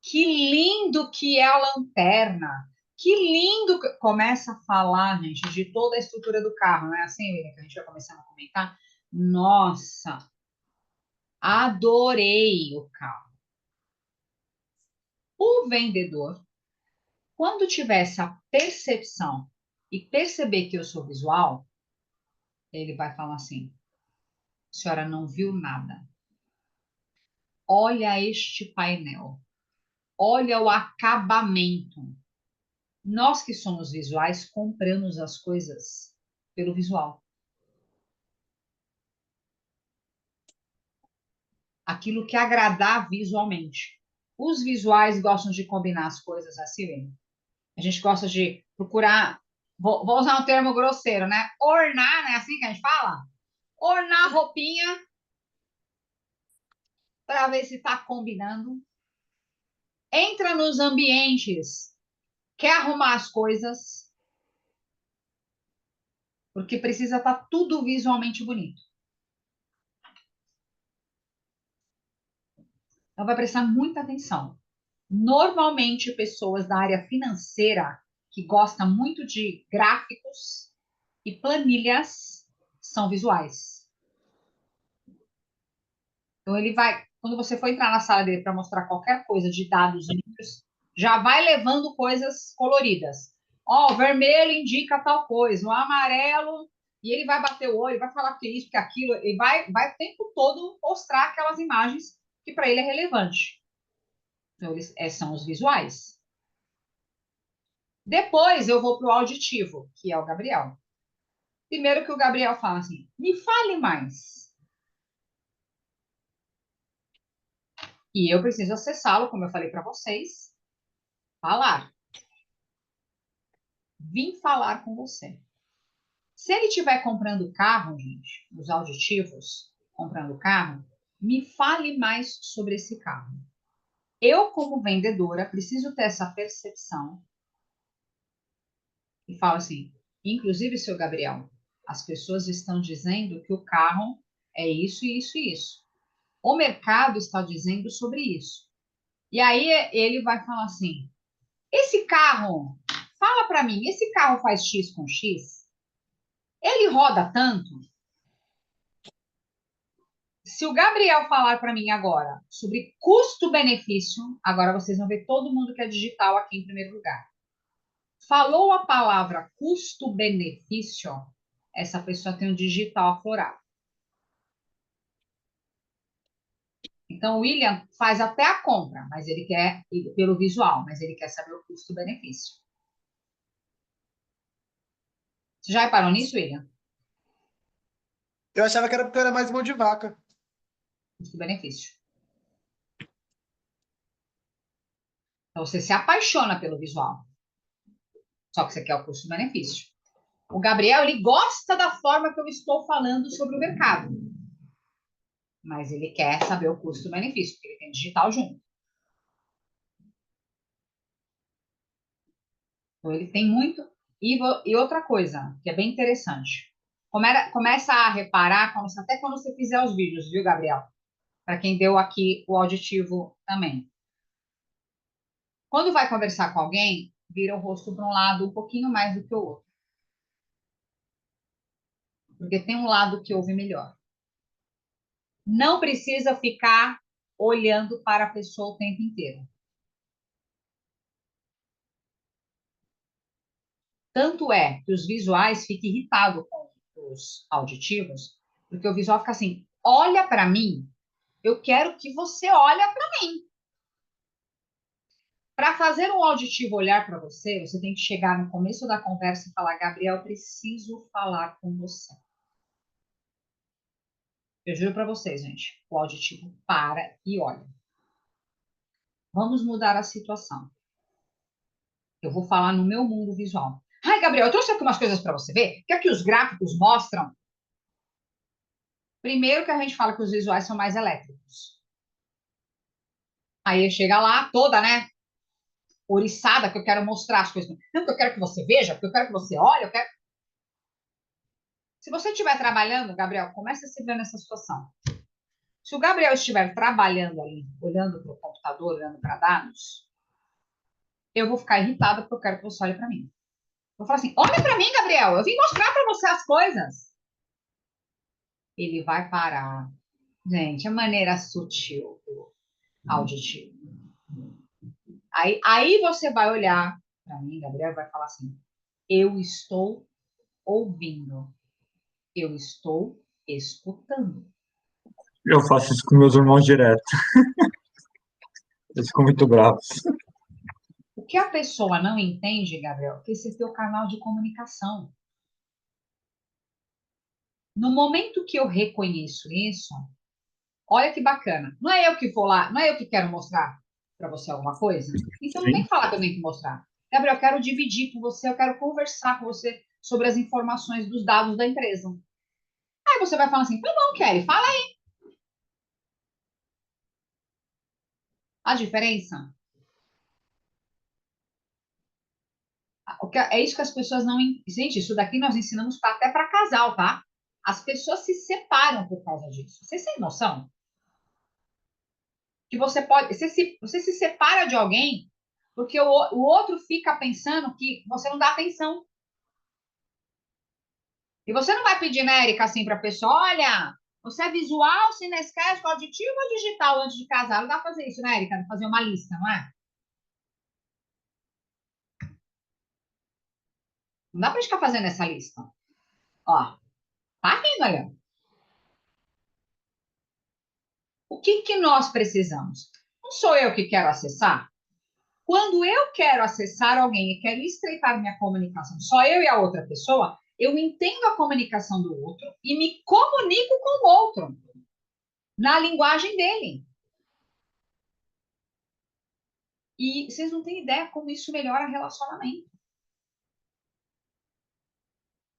Que lindo que é a lanterna. Que lindo. Começa a falar, gente, de toda a estrutura do carro, não é assim, Miriam, que a gente vai começando a comentar? Nossa, adorei o carro. O vendedor, quando tiver essa percepção e perceber que eu sou visual, ele vai falar assim: a senhora não viu nada. Olha este painel. Olha o acabamento. Nós que somos visuais compramos as coisas pelo visual. Aquilo que agradar visualmente. Os visuais gostam de combinar as coisas assim. A gente gosta de procurar, vou usar um termo grosseiro, né? Ornar, né? Assim que a gente fala? Ornar a roupinha para ver se está combinando. Entra nos ambientes, quer arrumar as coisas, porque precisa estar tudo visualmente bonito. Então, vai prestar muita atenção. Normalmente, pessoas da área financeira que gostam muito de gráficos e planilhas são visuais. Então, ele vai, quando você for entrar na sala dele para mostrar qualquer coisa de dados e números, já vai levando coisas coloridas. Ó, o vermelho indica tal coisa, o amarelo, e ele vai bater o olho, vai falar que isso, que aquilo, e vai o tempo todo mostrar aquelas imagens que para ele é relevante. Então, eles são os visuais. Depois eu vou para o auditivo, que é o Gabriel. Primeiro que o Gabriel fala assim, me fale mais. E eu preciso acessá-lo, como eu falei para vocês, falar. Vim falar com você. Se ele estiver comprando carro, gente, os auditivos, comprando carro, me fale mais sobre esse carro. Eu, como vendedora, preciso ter essa percepção e falo assim, inclusive, seu Gabriel, as pessoas estão dizendo que o carro é isso, isso e isso. O mercado está dizendo sobre isso. E aí ele vai falar assim, esse carro, fala para mim, esse carro faz X com X? Ele roda tanto? Se o Gabriel falar para mim agora sobre custo-benefício, agora vocês vão ver todo mundo que é digital aqui em primeiro lugar. Falou a palavra custo-benefício, essa pessoa tem um digital aflorado. Então, o William faz até a compra, mas ele quer, pelo visual, mas ele quer saber o custo-benefício. Você já reparou nisso, William? Eu achava que era porque eu era mais mão de vaca. Custo-benefício. Então, você se apaixona pelo visual. Só que você quer o custo-benefício. O Gabriel, ele gosta da forma que eu estou falando sobre o mercado. Mas ele quer saber o custo-benefício, porque ele tem digital junto. Então, ele tem muito. E outra coisa, que é bem interessante. Começa a reparar, até quando você fizer os vídeos, viu, Gabriel? Para quem deu aqui o auditivo também. Quando vai conversar com alguém, vira o rosto para um lado um pouquinho mais do que o outro. Porque tem um lado que ouve melhor. Não precisa ficar olhando para a pessoa o tempo inteiro. Tanto é que os visuais ficam irritados com os auditivos, porque o visual fica assim: olha para mim, eu quero que você olhe para mim. Para fazer um auditivo olhar para você, você tem que chegar no começo da conversa e falar: Gabriel, preciso falar com você. Eu juro para vocês, gente, o auditivo para e olha. Vamos mudar a situação. Eu vou falar no meu mundo visual. Ai, Gabriel, eu trouxe aqui umas coisas para você ver, que aqui os gráficos mostram. Primeiro que a gente fala que os visuais são mais elétricos. Aí chega lá, toda, né, ouriçada, que eu quero mostrar as coisas. Não, que eu quero que você veja, que eu quero que você olhe, eu quero... Se você estiver trabalhando, Gabriel, comece a se ver nessa situação. Se o Gabriel estiver trabalhando ali, olhando para o computador, olhando para dados, eu vou ficar irritada porque eu quero que você olhe para mim. Vou falar assim: olha para mim, Gabriel, eu vim mostrar para você as coisas. Ele vai parar. Gente, a maneira sutil do auditivo. Aí você vai olhar para mim, Gabriel, vai falar assim: eu estou ouvindo, eu estou escutando. Eu faço isso com meus irmãos direto. Eles ficam muito bravos. O que a pessoa não entende, Gabriel, é que esse é teu canal de comunicação. No momento que eu reconheço isso, olha que bacana. Não é eu que vou lá, não é eu que quero mostrar para você alguma coisa. Então não tem Sim. que falar que eu tenho que mostrar. Gabriel, eu quero dividir com você, eu quero conversar com você sobre as informações dos dados da empresa. Aí você vai falar assim: tá bom, Kelly, fala aí. A diferença? É isso que as pessoas não. Gente, isso daqui nós ensinamos até para casal, tá? As pessoas se separam por causa disso. Vocês têm noção? Que você pode. Você se separa de alguém porque o outro fica pensando que você não dá atenção. E você não vai pedir, né, Erika, assim, para a pessoa: olha, você é visual, sinestésico, auditivo ou digital antes de casar? Não dá pra fazer isso, né, Erika? Fazer uma lista, não é? Não dá pra ficar fazendo essa lista. Ó, tá rindo aí, ó. O que que nós precisamos? Não sou eu que quero acessar? Quando eu quero acessar alguém e quero estreitar minha comunicação, só eu e a outra pessoa, eu entendo a comunicação do outro e me comunico com o outro na linguagem dele. E vocês não têm ideia como isso melhora relacionamento.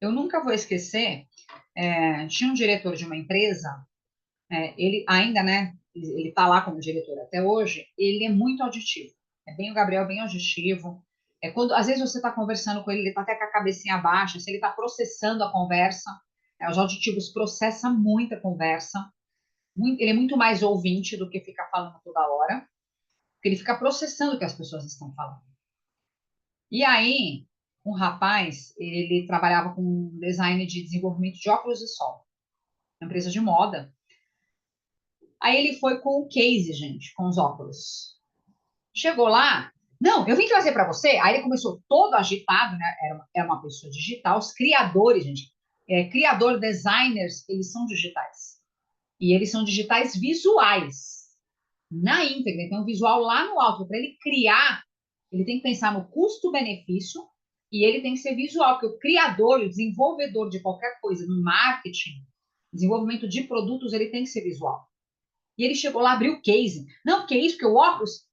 Eu nunca vou esquecer, tinha um diretor de uma empresa, ele ainda, né, ele está lá como diretor até hoje, ele é muito auditivo. É bem o Gabriel, bem auditivo. Às vezes você está conversando com ele, ele está até com a cabecinha baixa, se ele está processando a conversa, os auditivos processam muita conversa, ele é muito mais ouvinte do que fica falando toda hora, porque ele fica processando o que as pessoas estão falando. E aí, um rapaz, ele trabalhava com design de desenvolvimento de óculos de sol, uma empresa de moda. Aí ele foi com o case, gente, com os óculos. Chegou lá, não, eu vim trazer para você. Aí ele começou todo agitado, né? Era uma pessoa digital, os criadores, gente, criador, designers, eles são digitais. E eles são digitais visuais, na íntegra. Então, o visual lá no alto, para ele criar, ele tem que pensar no custo-benefício e ele tem que ser visual, porque o criador, o desenvolvedor de qualquer coisa, no marketing, desenvolvimento de produtos, ele tem que ser visual. E ele chegou lá, abriu o case. Não, porque é isso, porque o óculos.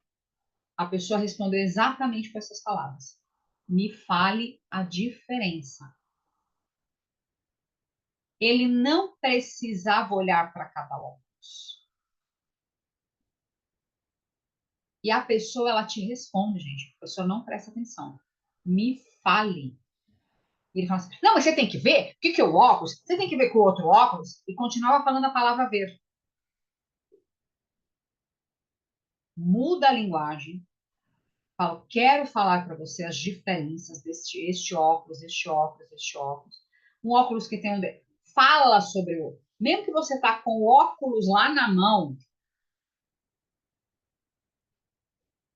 A pessoa respondeu exatamente com essas palavras: me fale a diferença. Ele não precisava olhar para cada óculos. E a pessoa, ela te responde, gente. A pessoa não presta atenção. Me fale. E ele fala assim: não, mas você tem que ver o que que é o óculos, você tem que ver com o outro óculos. E continuava falando a palavra ver. Muda a linguagem. Falo, quero falar para você as diferenças este óculos, este óculos, este óculos. Um óculos que tem um... Fala sobre o... Mesmo que você tá com o óculos lá na mão,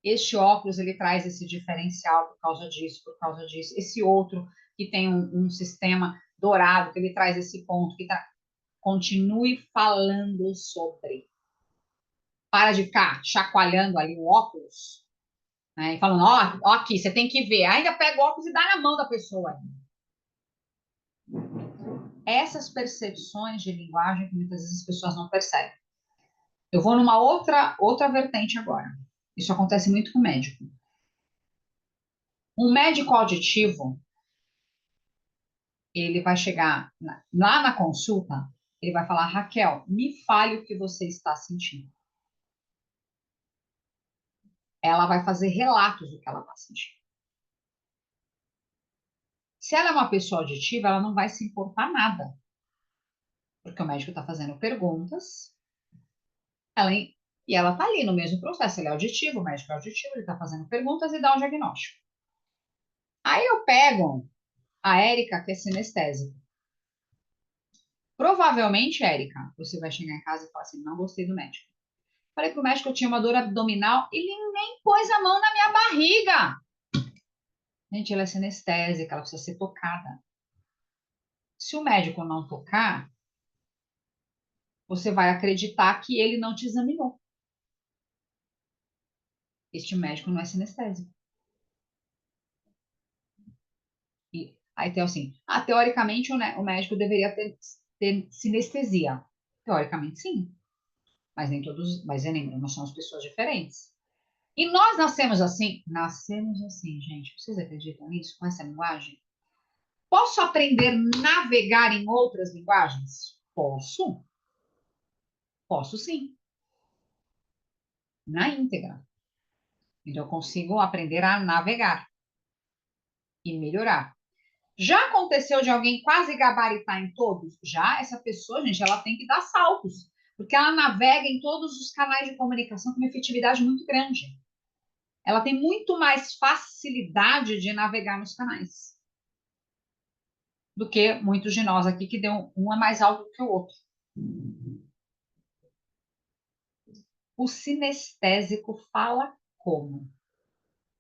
este óculos, ele traz esse diferencial por causa disso, por causa disso. Esse outro que tem um sistema dourado, que ele traz esse ponto, que tá... Continue falando sobre. Para de ficar chacoalhando ali o óculos, né? E falando, ó, aqui, você tem que ver. Ainda pega o óculos e dá na mão da pessoa. Essas percepções de linguagem que muitas vezes as pessoas não percebem. Eu vou numa outra vertente agora. Isso acontece muito com médico. Um médico auditivo, ele vai chegar lá na consulta, ele vai falar: Raquel, me fale o que você está sentindo. ela vai fazer relatos do que ela está sentindo. Se ela é uma pessoa auditiva, ela não vai se importar nada, porque o médico está fazendo perguntas, ela, e ela está ali no mesmo processo. Ele é auditivo, o médico é auditivo, ele está fazendo perguntas e dá um diagnóstico. Aí eu pego a Érica, que é sinestésica. Provavelmente, Érica, você vai chegar em casa e falar assim: não gostei do médico. Falei pro médico que eu tinha uma dor abdominal e ele nem pôs a mão na minha barriga. Gente, ela é sinestésica, ela precisa ser tocada. Se o médico não tocar, você vai acreditar que ele não te examinou. Este médico não é sinestésico. E aí tem assim, teoricamente o médico deveria ter sinestesia. Teoricamente, sim. Mas nem todos, mas nem nós somos pessoas diferentes. E nós nascemos assim, gente. Vocês acreditam nisso, com essa linguagem? Posso aprender a navegar em outras linguagens? Posso. Posso sim, na íntegra. Então, eu consigo aprender a navegar e melhorar. Já aconteceu de alguém quase gabaritar em todos? Já essa pessoa, gente, ela tem que dar saltos, porque ela navega em todos os canais de comunicação com uma efetividade muito grande. Ela tem muito mais facilidade de navegar nos canais do que muitos de nós aqui, que deu um é mais alto do que o outro. O sinestésico fala como?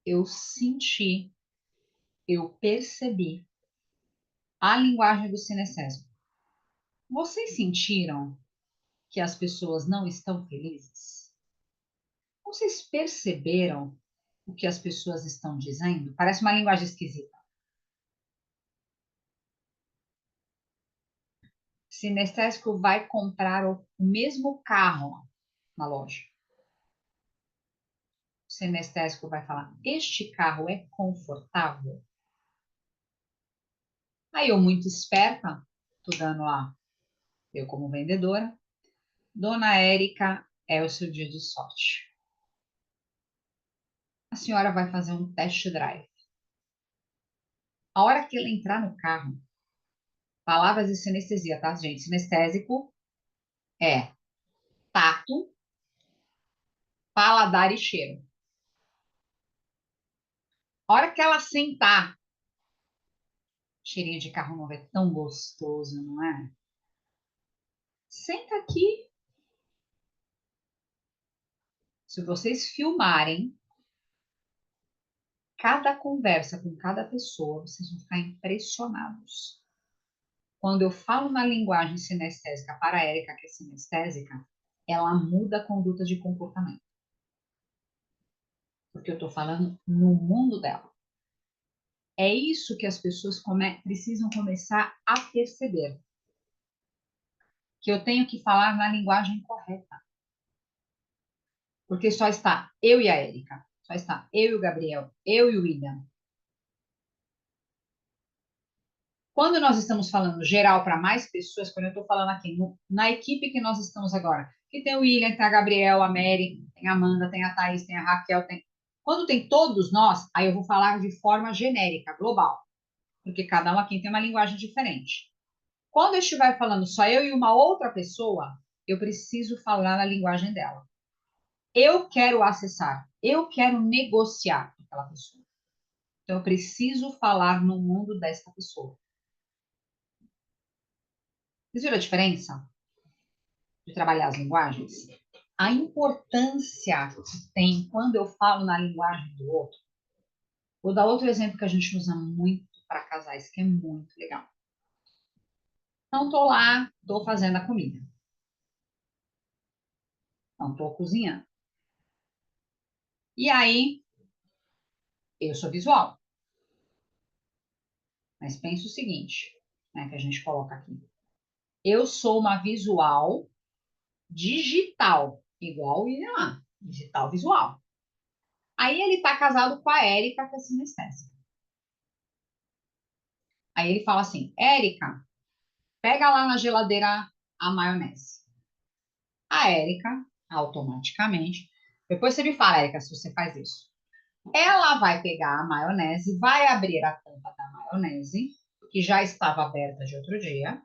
Eu senti, eu percebi a linguagem do sinestésico. Vocês sentiram que as pessoas não estão felizes? Vocês perceberam o que as pessoas estão dizendo? Parece uma linguagem esquisita. Sinestésico vai comprar o mesmo carro na loja. O sinestésico vai falar: este carro é confortável? Aí eu, muito esperta, tô dando lá, eu como vendedora, Dona Érica, é o seu dia de sorte. A senhora vai fazer um test drive. A hora que ela entrar no carro, palavras de sinestesia, tá, gente? Sinestésico é tato, paladar e cheiro. A hora que ela sentar, cheirinho de carro novo é tão gostoso, não é? Senta aqui. Se vocês filmarem cada conversa com cada pessoa, vocês vão ficar impressionados. Quando eu falo na linguagem sinestésica para a Érica, que é sinestésica, ela muda a conduta de comportamento. Porque eu estou falando no mundo dela. É isso que as pessoas precisam começar a perceber. Que eu tenho que falar na linguagem correta. Porque só está eu e a Érica. Só está eu e o Gabriel. Eu e o William. Quando nós estamos falando geral para mais pessoas, quando eu estou falando aqui na equipe que nós estamos agora, que tem o William, tem a Gabriel, a Mary, tem a Amanda, tem a Thaís, tem a Raquel, tem... Quando tem todos nós, aí eu vou falar de forma genérica, global, porque cada um aqui tem uma linguagem diferente. Quando eu estiver falando só eu e uma outra pessoa, eu preciso falar na linguagem dela. Eu quero acessar, eu quero negociar com aquela pessoa. Então, eu preciso falar no mundo desta pessoa. Vocês viram a diferença de trabalhar as linguagens? A importância que tem quando eu falo na linguagem do outro. Vou dar outro exemplo que a gente usa muito para casais, que é muito legal. Então, estou lá, estou fazendo a comida. Não estou cozinhando. E aí, eu sou visual. Mas pensa o seguinte, né, que a gente coloca aqui. Eu sou uma visual digital, igual o William lá, digital visual. Aí ele está casado com a Érica, que é sinestésica. Aí ele fala assim: Érica, pega lá na geladeira a maionese. A Érica, automaticamente, Depois você me fala, Erika, se você faz isso. Ela vai pegar a maionese, vai abrir a tampa da maionese, que já estava aberta de outro dia,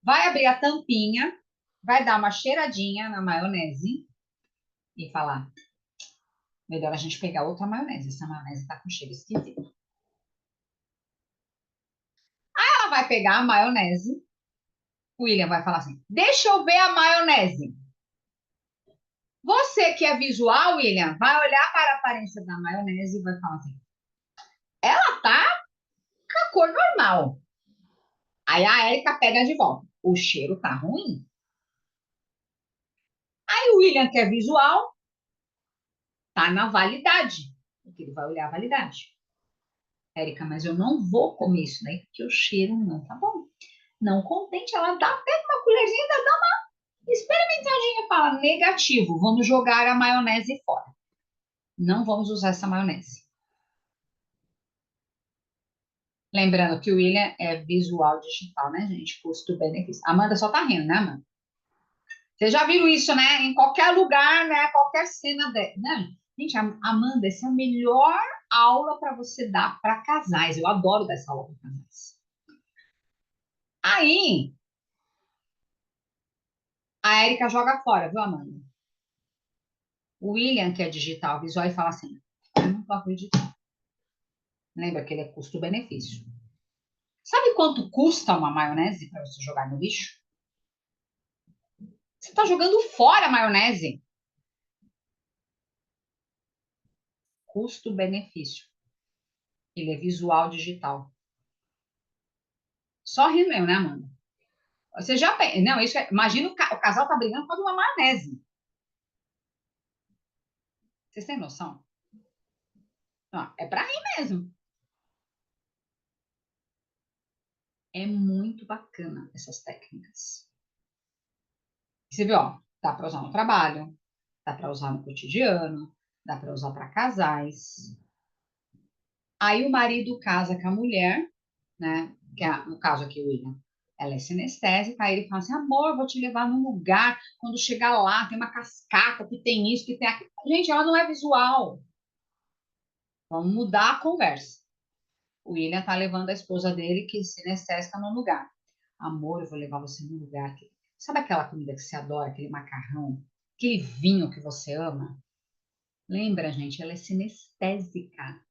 vai abrir a tampinha, vai dar uma cheiradinha na maionese e falar: melhor a gente pegar outra maionese, essa maionese tá com cheiro esquisito. Ela vai pegar a maionese, o William vai falar assim: deixa eu ver a maionese. Você que é visual, William, vai olhar para a aparência da maionese e vai falar assim: ela tá com a cor normal. Aí a Erika pega de volta. O cheiro tá ruim. Aí o William, que é visual, tá na validade. Porque ele vai olhar a validade. Érica, mas eu não vou comer isso daí porque o cheiro não tá bom. Não contente, ela dá até uma colherzinha, dá uma experimentadinha, fala negativo. Vamos jogar a maionese fora. Não vamos usar essa maionese. Lembrando que o William é visual digital, né, gente? Custo-benefício. Amanda só tá rindo, né, Amanda? Vocês já viram isso, né? Em qualquer lugar, né? Qualquer cena. Né? Gente, Amanda, essa é a melhor aula para você dar para casais. Eu adoro dar essa aula para casais. Aí, a Erika joga fora, viu, Amanda? O William, que é digital, visual, e fala assim: eu não tô acreditando. Lembra que ele é custo-benefício. Sabe quanto custa uma maionese para você jogar no lixo? Você está jogando fora a maionese. Custo-benefício. Ele é visual digital. Só rindo mesmo, né, Amanda? Você já pensa. Não, isso é... Imagina o casal tá brigando por causa de uma maionese. Vocês têm noção? Não, é para rir mesmo. É muito bacana essas técnicas. Você viu, ó, dá para usar no trabalho, dá para usar no cotidiano, dá para usar para casais. Aí o marido casa com a mulher, né? Que é, no caso aqui, o William, ela é sinestésica. Aí ele fala assim: amor, vou te levar num lugar. Quando chegar lá, tem uma cascata que tem isso, que tem aquilo. Gente, ela não é visual. Vamos mudar a conversa. O William tá levando a esposa dele, que é sinestésica, num lugar. Amor, eu vou levar você num lugar. Sabe aquela comida que você adora, aquele macarrão, aquele vinho que você ama? Lembra, gente, ela é sinestésica.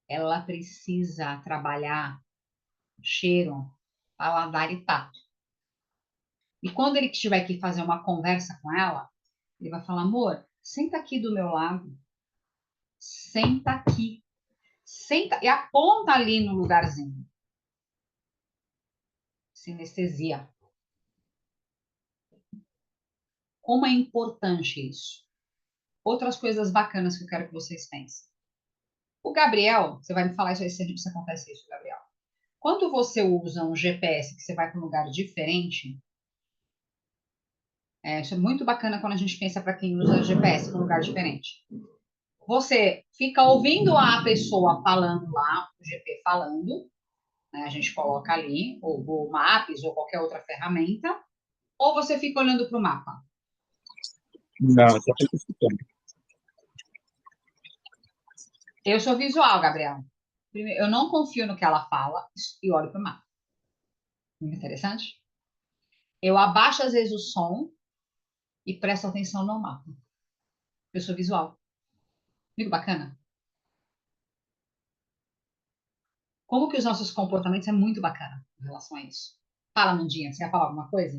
Ela precisa trabalhar cheiro, paladar e tato. E quando ele tiver que fazer uma conversa com ela, ele vai falar: amor, senta aqui do meu lado. Senta aqui. Senta e aponta ali no lugarzinho. Sinestesia. Como é importante isso? Outras coisas bacanas que eu quero que vocês pensem. O Gabriel, você vai me falar isso aí se acontece isso, Gabriel. Quando você usa um GPS que você vai para um lugar diferente, isso é muito bacana quando a gente pensa para quem usa GPS para um lugar diferente. Você fica ouvindo a pessoa falando lá, o GP falando, né, a gente coloca ali, ou o Maps, ou qualquer outra ferramenta, ou você fica olhando para o mapa? Não, só fico escutando. Eu sou visual, Gabriel. Primeiro, eu não confio no que ela fala e olho para o mapa. Muito interessante. Eu abaixo às vezes o som e presto atenção no mapa. Eu sou visual. Muito bacana. Como que os nossos comportamentos é muito bacana em relação a isso. Fala, Mandinha, você ia falar alguma coisa?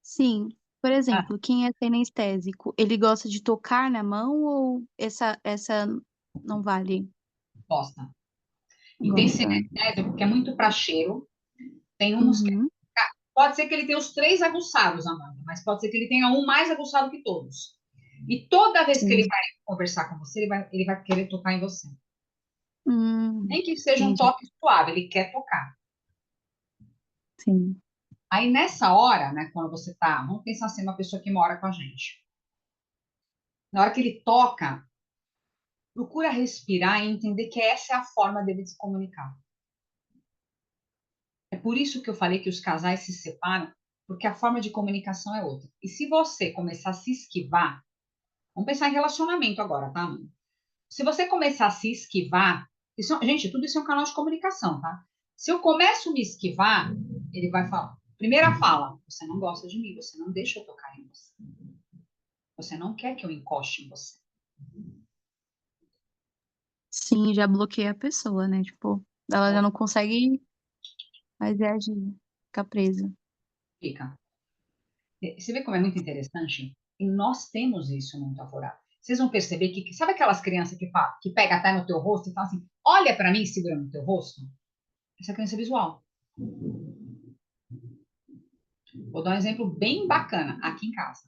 Sim, por Ah, exemplo, quem é senestésico, ele gosta de tocar na mão ou essa não vale? gosta. E tem Gosta. sinestésico que é muito para cheiro. Tem uns que Uhum, pode ser que ele tenha os três aguçados, Amanda, mas pode ser que ele tenha um mais aguçado que todos. E toda vez que ele sim. vai conversar com você, ele vai querer tocar em você. Hum, Nem que seja um entendi. toque suave, ele quer tocar. Sim. Aí nessa hora, né, quando você tá, vamos pensar assim, uma pessoa que mora com a gente. Na hora que ele toca, procura respirar e entender que essa é a forma dele se comunicar. É por isso que eu falei que os casais se separam, porque a forma de comunicação é outra. E se você começar a se esquivar, Vamos pensar em relacionamento agora, tá, Amanda? Se você começar a se esquivar, gente, tudo isso é um canal de comunicação, tá? Se eu começo a me esquivar, ele vai falar. Primeira fala, você não gosta de mim, você não deixa eu tocar em você. Você não quer que eu encoste em você. Sim, já bloqueia a pessoa, né? Tipo, ela já não consegue mais reagir, fica presa. Fica. Você vê como é muito interessante? E nós temos isso muito aflorado. Vocês vão perceber que, sabe aquelas crianças que pega até no teu rosto e fala assim, olha para mim e segura no teu rosto? Essa criança é visual. Vou dar um exemplo bem bacana aqui em casa.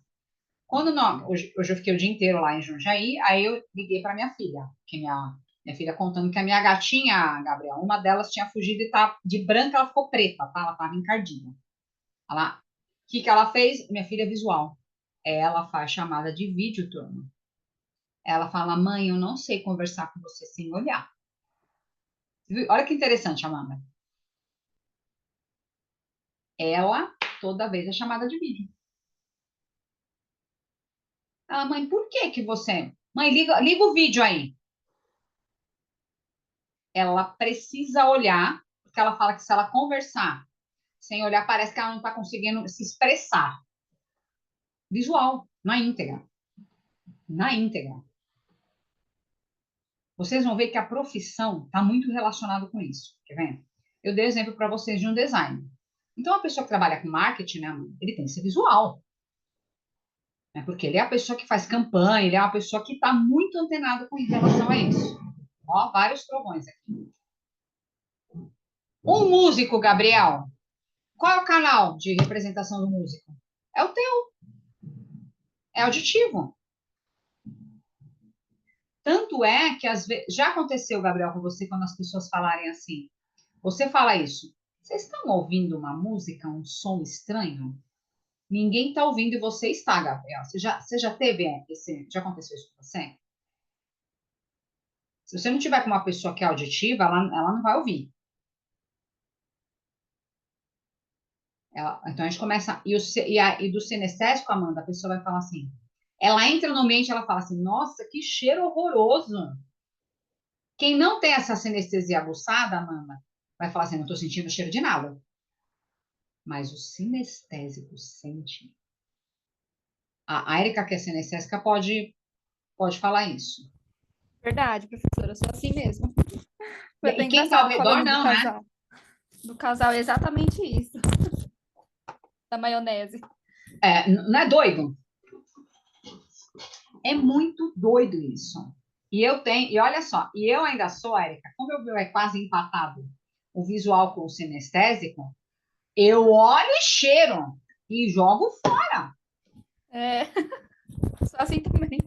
Hoje eu fiquei o dia inteiro lá em Jundiaí, aí eu liguei para minha filha, que minha filha contando que a minha gatinha, Gabriel, uma delas tinha fugido e tá de branca, ela ficou preta, tá? Ela estava encardida. O que ela fez? Minha filha é visual. Ela faz chamada de vídeo, turma. Ela fala, mãe, eu não sei conversar com você sem olhar. Olha que interessante, Amanda. Ela, toda vez, é chamada de vídeo. Ela, mãe, por que que você... Mãe, liga o vídeo aí. Ela precisa olhar, porque ela fala que se ela conversar sem olhar, parece que ela não está conseguindo se expressar. Visual, na íntegra. Na íntegra. Vocês vão ver que a profissão está muito relacionada com isso. Quer ver? Eu dei exemplo para vocês de um design. Então, a pessoa que trabalha com marketing, né, ele tem que ser visual. Né, porque ele é a pessoa que faz campanha, ele é uma pessoa que está muito antenado com relação a isso. Ó, vários trovões aqui. Um músico, Gabriel. Qual é o canal de representação do músico? É o teu. É auditivo. Tanto é que às vezes já aconteceu, Gabriel, com você quando as pessoas falarem assim. Você fala isso. Vocês estão ouvindo uma música, um som estranho? Ninguém está ouvindo e você está, Gabriel. Você já teve já aconteceu isso com você? Se você não tiver com uma pessoa que é auditiva, ela não vai ouvir. Então a gente começa. E do sinestésico, Amanda, a pessoa vai falar assim. Ela entra no ambiente, ela fala assim: Nossa, que cheiro horroroso. Quem não tem essa sinestesia aguçada, Amanda, vai falar assim: Não estou sentindo cheiro de nada. Mas o sinestésico sente. A Erika, que é sinestésica, pode falar isso. Verdade, professora, eu sou assim mesmo. Foi até E quem está ao engraçado redor, falando do não, né? casal. Do casal, é exatamente isso. Da maionese. Não é doido? É muito doido isso. E olha só, e eu ainda sou, Érica, como o meu é quase empatado, o visual com o sinestésico, eu olho e cheiro e jogo fora. É, sou assim também.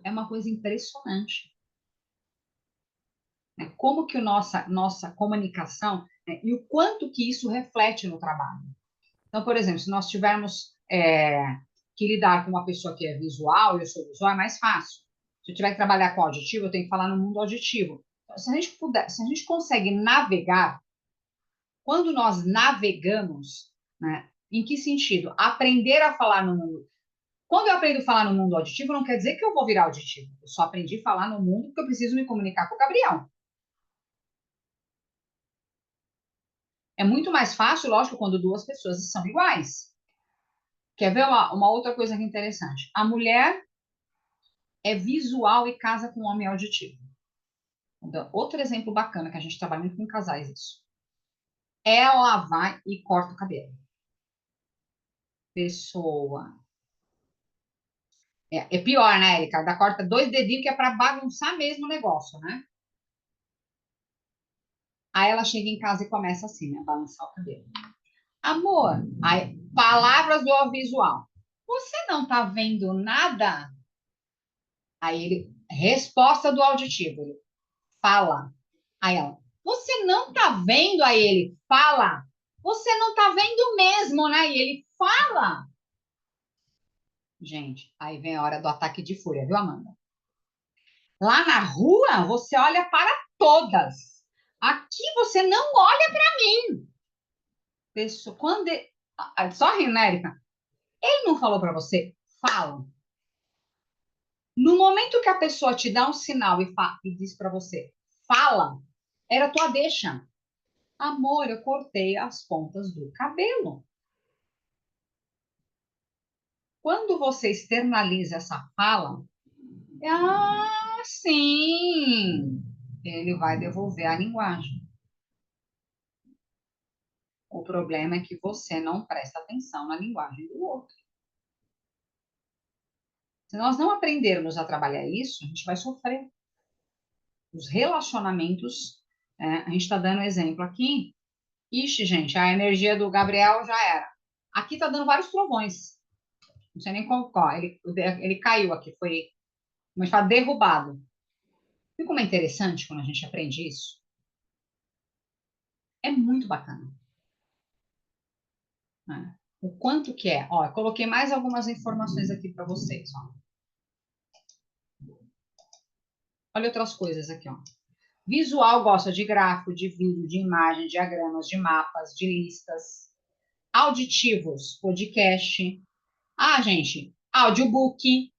É uma coisa impressionante. Né? Como que nossa comunicação, né? E o quanto que isso reflete no trabalho. Então, por exemplo, se nós tivermos que lidar com uma pessoa que é visual, eu sou visual, é mais fácil. Se eu tiver que trabalhar com auditivo, eu tenho que falar no mundo auditivo. Então, se a gente consegue navegar, quando nós navegamos, né, em que sentido? Aprender a falar no mundo. Quando eu aprendo a falar no mundo auditivo, não quer dizer que eu vou virar auditivo. Eu só aprendi a falar no mundo porque eu preciso me comunicar com o Gabriel. É muito mais fácil, lógico, quando duas pessoas são iguais. Quer ver uma outra coisa que é interessante? A mulher é visual e casa com um homem auditivo. Então, outro exemplo bacana que a gente trabalha muito com casais isso. Ela vai e corta o cabelo. Pessoa. É pior, né, Erika? Ela corta dois dedinhos que é para bagunçar mesmo o negócio, né? Aí ela chega em casa e começa assim, né? Balançar o cabelo. Amor, aí, palavras do visual. Você não tá vendo nada? Aí ele, resposta do auditivo, ele fala. Aí ela, você não tá vendo? Aí ele fala. Você não tá vendo mesmo, né? E ele fala. Gente, aí vem a hora do ataque de fúria, viu, Amanda? Lá na rua, você olha para todas. Aqui você não olha para mim. Pessoa, só rindo, né, Erika? Ele não falou para você, falam. No momento que a pessoa te dá um sinal e diz para você, fala, era tua deixa. Amor, eu cortei as pontas do cabelo. Quando você externaliza essa fala, sim, ele vai devolver a linguagem. O problema é que você não presta atenção na linguagem do outro. Se nós não aprendermos a trabalhar isso, a gente vai sofrer. Os relacionamentos, a gente está dando exemplo aqui. Ixi, gente, a energia do Gabriel já era. Aqui está dando vários trovões. Não sei nem qual. Ele caiu aqui, foi, como a gente fala, derrubado. Viu como é interessante quando a gente aprende isso? É muito bacana. Né? O quanto que é. Ó, eu coloquei mais algumas informações aqui para vocês. Ó. Olha outras coisas aqui. Ó. Visual gosta de gráfico, de vídeo, de imagem, diagramas, de mapas, de listas. Auditivos, podcast. Ah, gente, audiobook.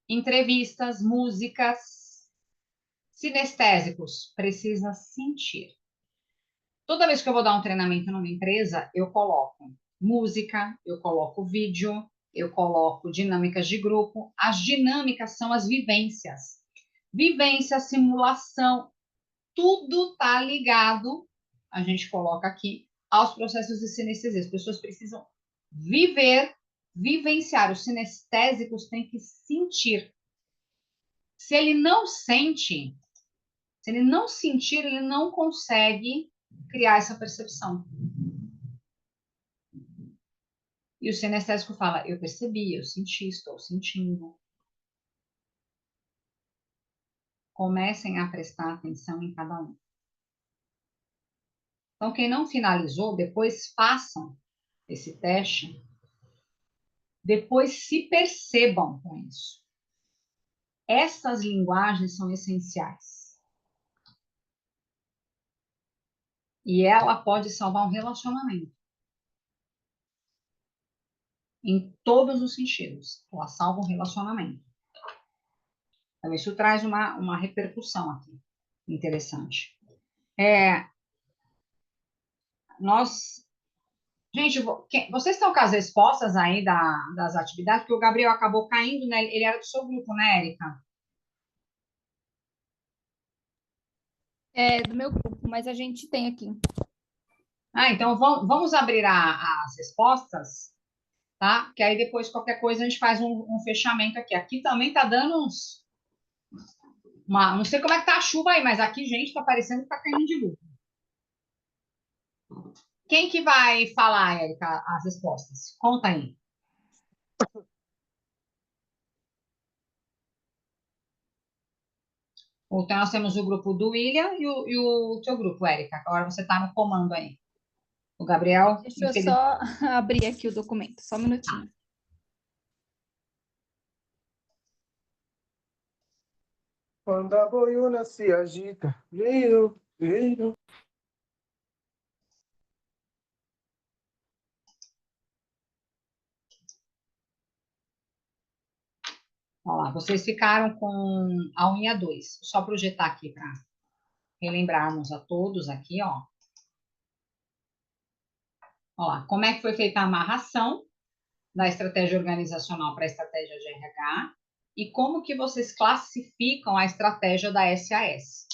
Entrevistas, músicas. Sinestésicos, precisa sentir. Toda vez que eu vou dar um treinamento numa empresa, eu coloco música, eu coloco vídeo, eu coloco dinâmicas de grupo. As dinâmicas são as vivências. Vivência, simulação, tudo está ligado, a gente coloca aqui, aos processos de sinestesia. As pessoas precisam vivenciar. Os sinestésicos têm que sentir. Se ele não sente, se ele não sentir, ele não consegue criar essa percepção. E o sinestésico fala, eu percebi, eu senti, estou sentindo. Comecem a prestar atenção em cada um. Então, quem não finalizou, depois façam esse teste, depois se percebam com isso. Essas linguagens são essenciais. E ela pode salvar um relacionamento. Em todos os sentidos. Ela salva um relacionamento. Então, isso traz uma repercussão aqui. Interessante. Gente, vocês estão com as respostas aí das atividades? Porque o Gabriel acabou caindo, né? Ele era do seu grupo, né, Érica? É do meu grupo, mas a gente tem aqui. Então vamos abrir as respostas, tá? Que aí depois, qualquer coisa, a gente faz um fechamento aqui. Aqui também tá dando não sei como é que tá a chuva aí, mas aqui, gente, tá parecendo que tá caindo de luz. Quem que vai falar, Érica, as respostas? Conta aí. Então, nós temos o grupo do William e o teu grupo, Érica. Agora você está no comando aí. O Gabriel. Deixa eu só abrir aqui o documento, só um minutinho. Quando a boiuna se agita, veio. Olha lá, vocês ficaram com a unha 2. Só projetar aqui para relembrarmos a todos aqui, ó. Olha lá, como é que foi feita a amarração da estratégia organizacional para a estratégia de RH e como que vocês classificam a estratégia da SAS.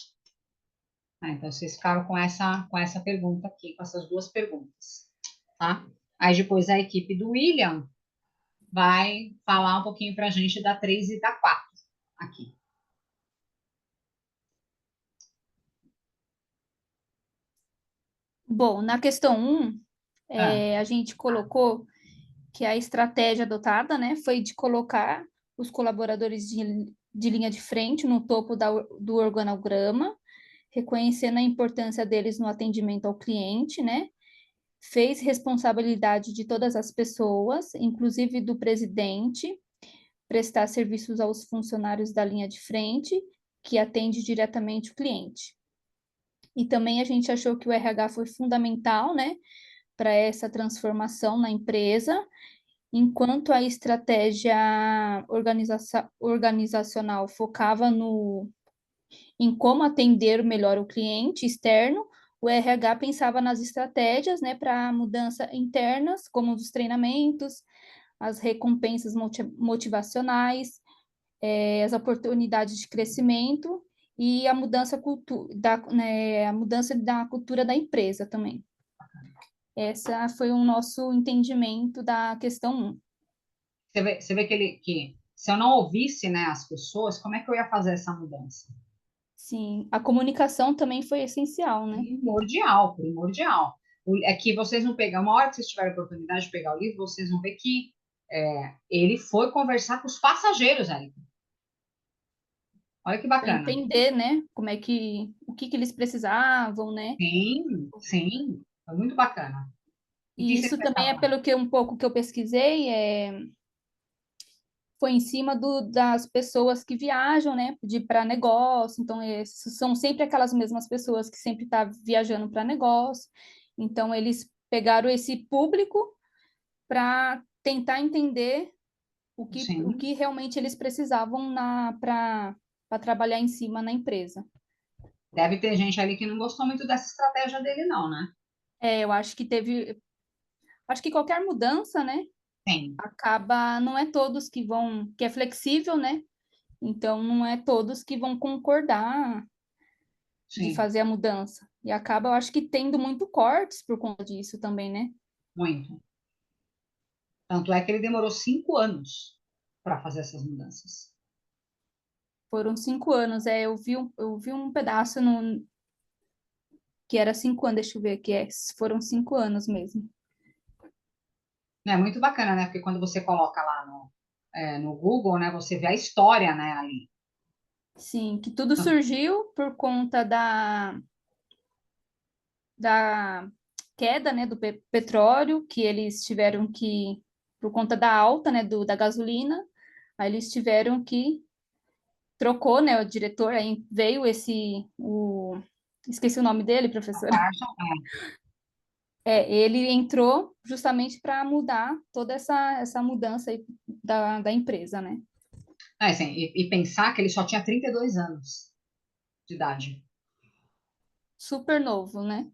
Então, vocês ficaram com essa pergunta aqui, com essas duas perguntas, tá? Aí depois a equipe do William vai falar um pouquinho para a gente da 3 e da 4 aqui. Bom, na questão 1, a gente colocou que a estratégia adotada, né, foi de colocar os colaboradores de linha de frente no topo do organograma, reconhecendo a importância deles no atendimento ao cliente, né, fez responsabilidade de todas as pessoas, inclusive do presidente, prestar serviços aos funcionários da linha de frente, que atende diretamente o cliente. E também a gente achou que o RH foi fundamental, né, para essa transformação na empresa, enquanto a estratégia organizacional focava em como atender melhor o cliente externo, o RH pensava nas estratégias, né, para mudança internas, como os treinamentos, as recompensas motivacionais, as oportunidades de crescimento e a mudança a mudança da cultura da empresa também. Essa foi o nosso entendimento da questão 1. Você vê que se eu não ouvisse, né, as pessoas, como é que eu ia fazer essa mudança? Sim, a comunicação também foi essencial, né? Primordial, primordial. É que vocês vão pegar, uma hora que vocês tiverem a oportunidade de pegar o livro, vocês vão ver que ele foi conversar com os passageiros ali. Olha que Para bacana. entender, né, o que eles precisavam, né? Sim, sim, foi muito bacana. E o que E vocês isso também é pensavam? pelo que um pouco que eu pesquisei, foi em cima das pessoas que viajam, né, para negócio. Então, são sempre aquelas mesmas pessoas que sempre estão viajando para negócio. Então, eles pegaram esse público para tentar entender o Sim, que realmente eles precisavam para trabalhar em cima na empresa. deve ter gente ali que não gostou muito dessa estratégia dele, não, né? Eu acho que acho que qualquer mudança, né, Tem, não é todos que é flexível, né? Então, não é todos que vão concordar de sim, fazer a mudança. E acaba, eu acho que tendo muito cortes por conta disso também, né? muito. Tanto é que ele demorou 5 anos para fazer essas mudanças. Foram 5 anos. Eu vi um pedaço que era 5 anos, deixa eu ver aqui, foram 5 anos mesmo. É muito bacana, né? Porque quando você coloca lá no Google, né, você vê a história, né, ali. Sim, que tudo surgiu por conta da queda, né, do petróleo, que eles tiveram que, por conta da alta, né, da gasolina, aí eles tiveram que trocou, né, o diretor, aí veio esqueci o nome dele, professora. Ele entrou justamente para mudar toda essa mudança aí da empresa, né? Assim, e pensar que ele só tinha 32 anos de idade. Super novo, né?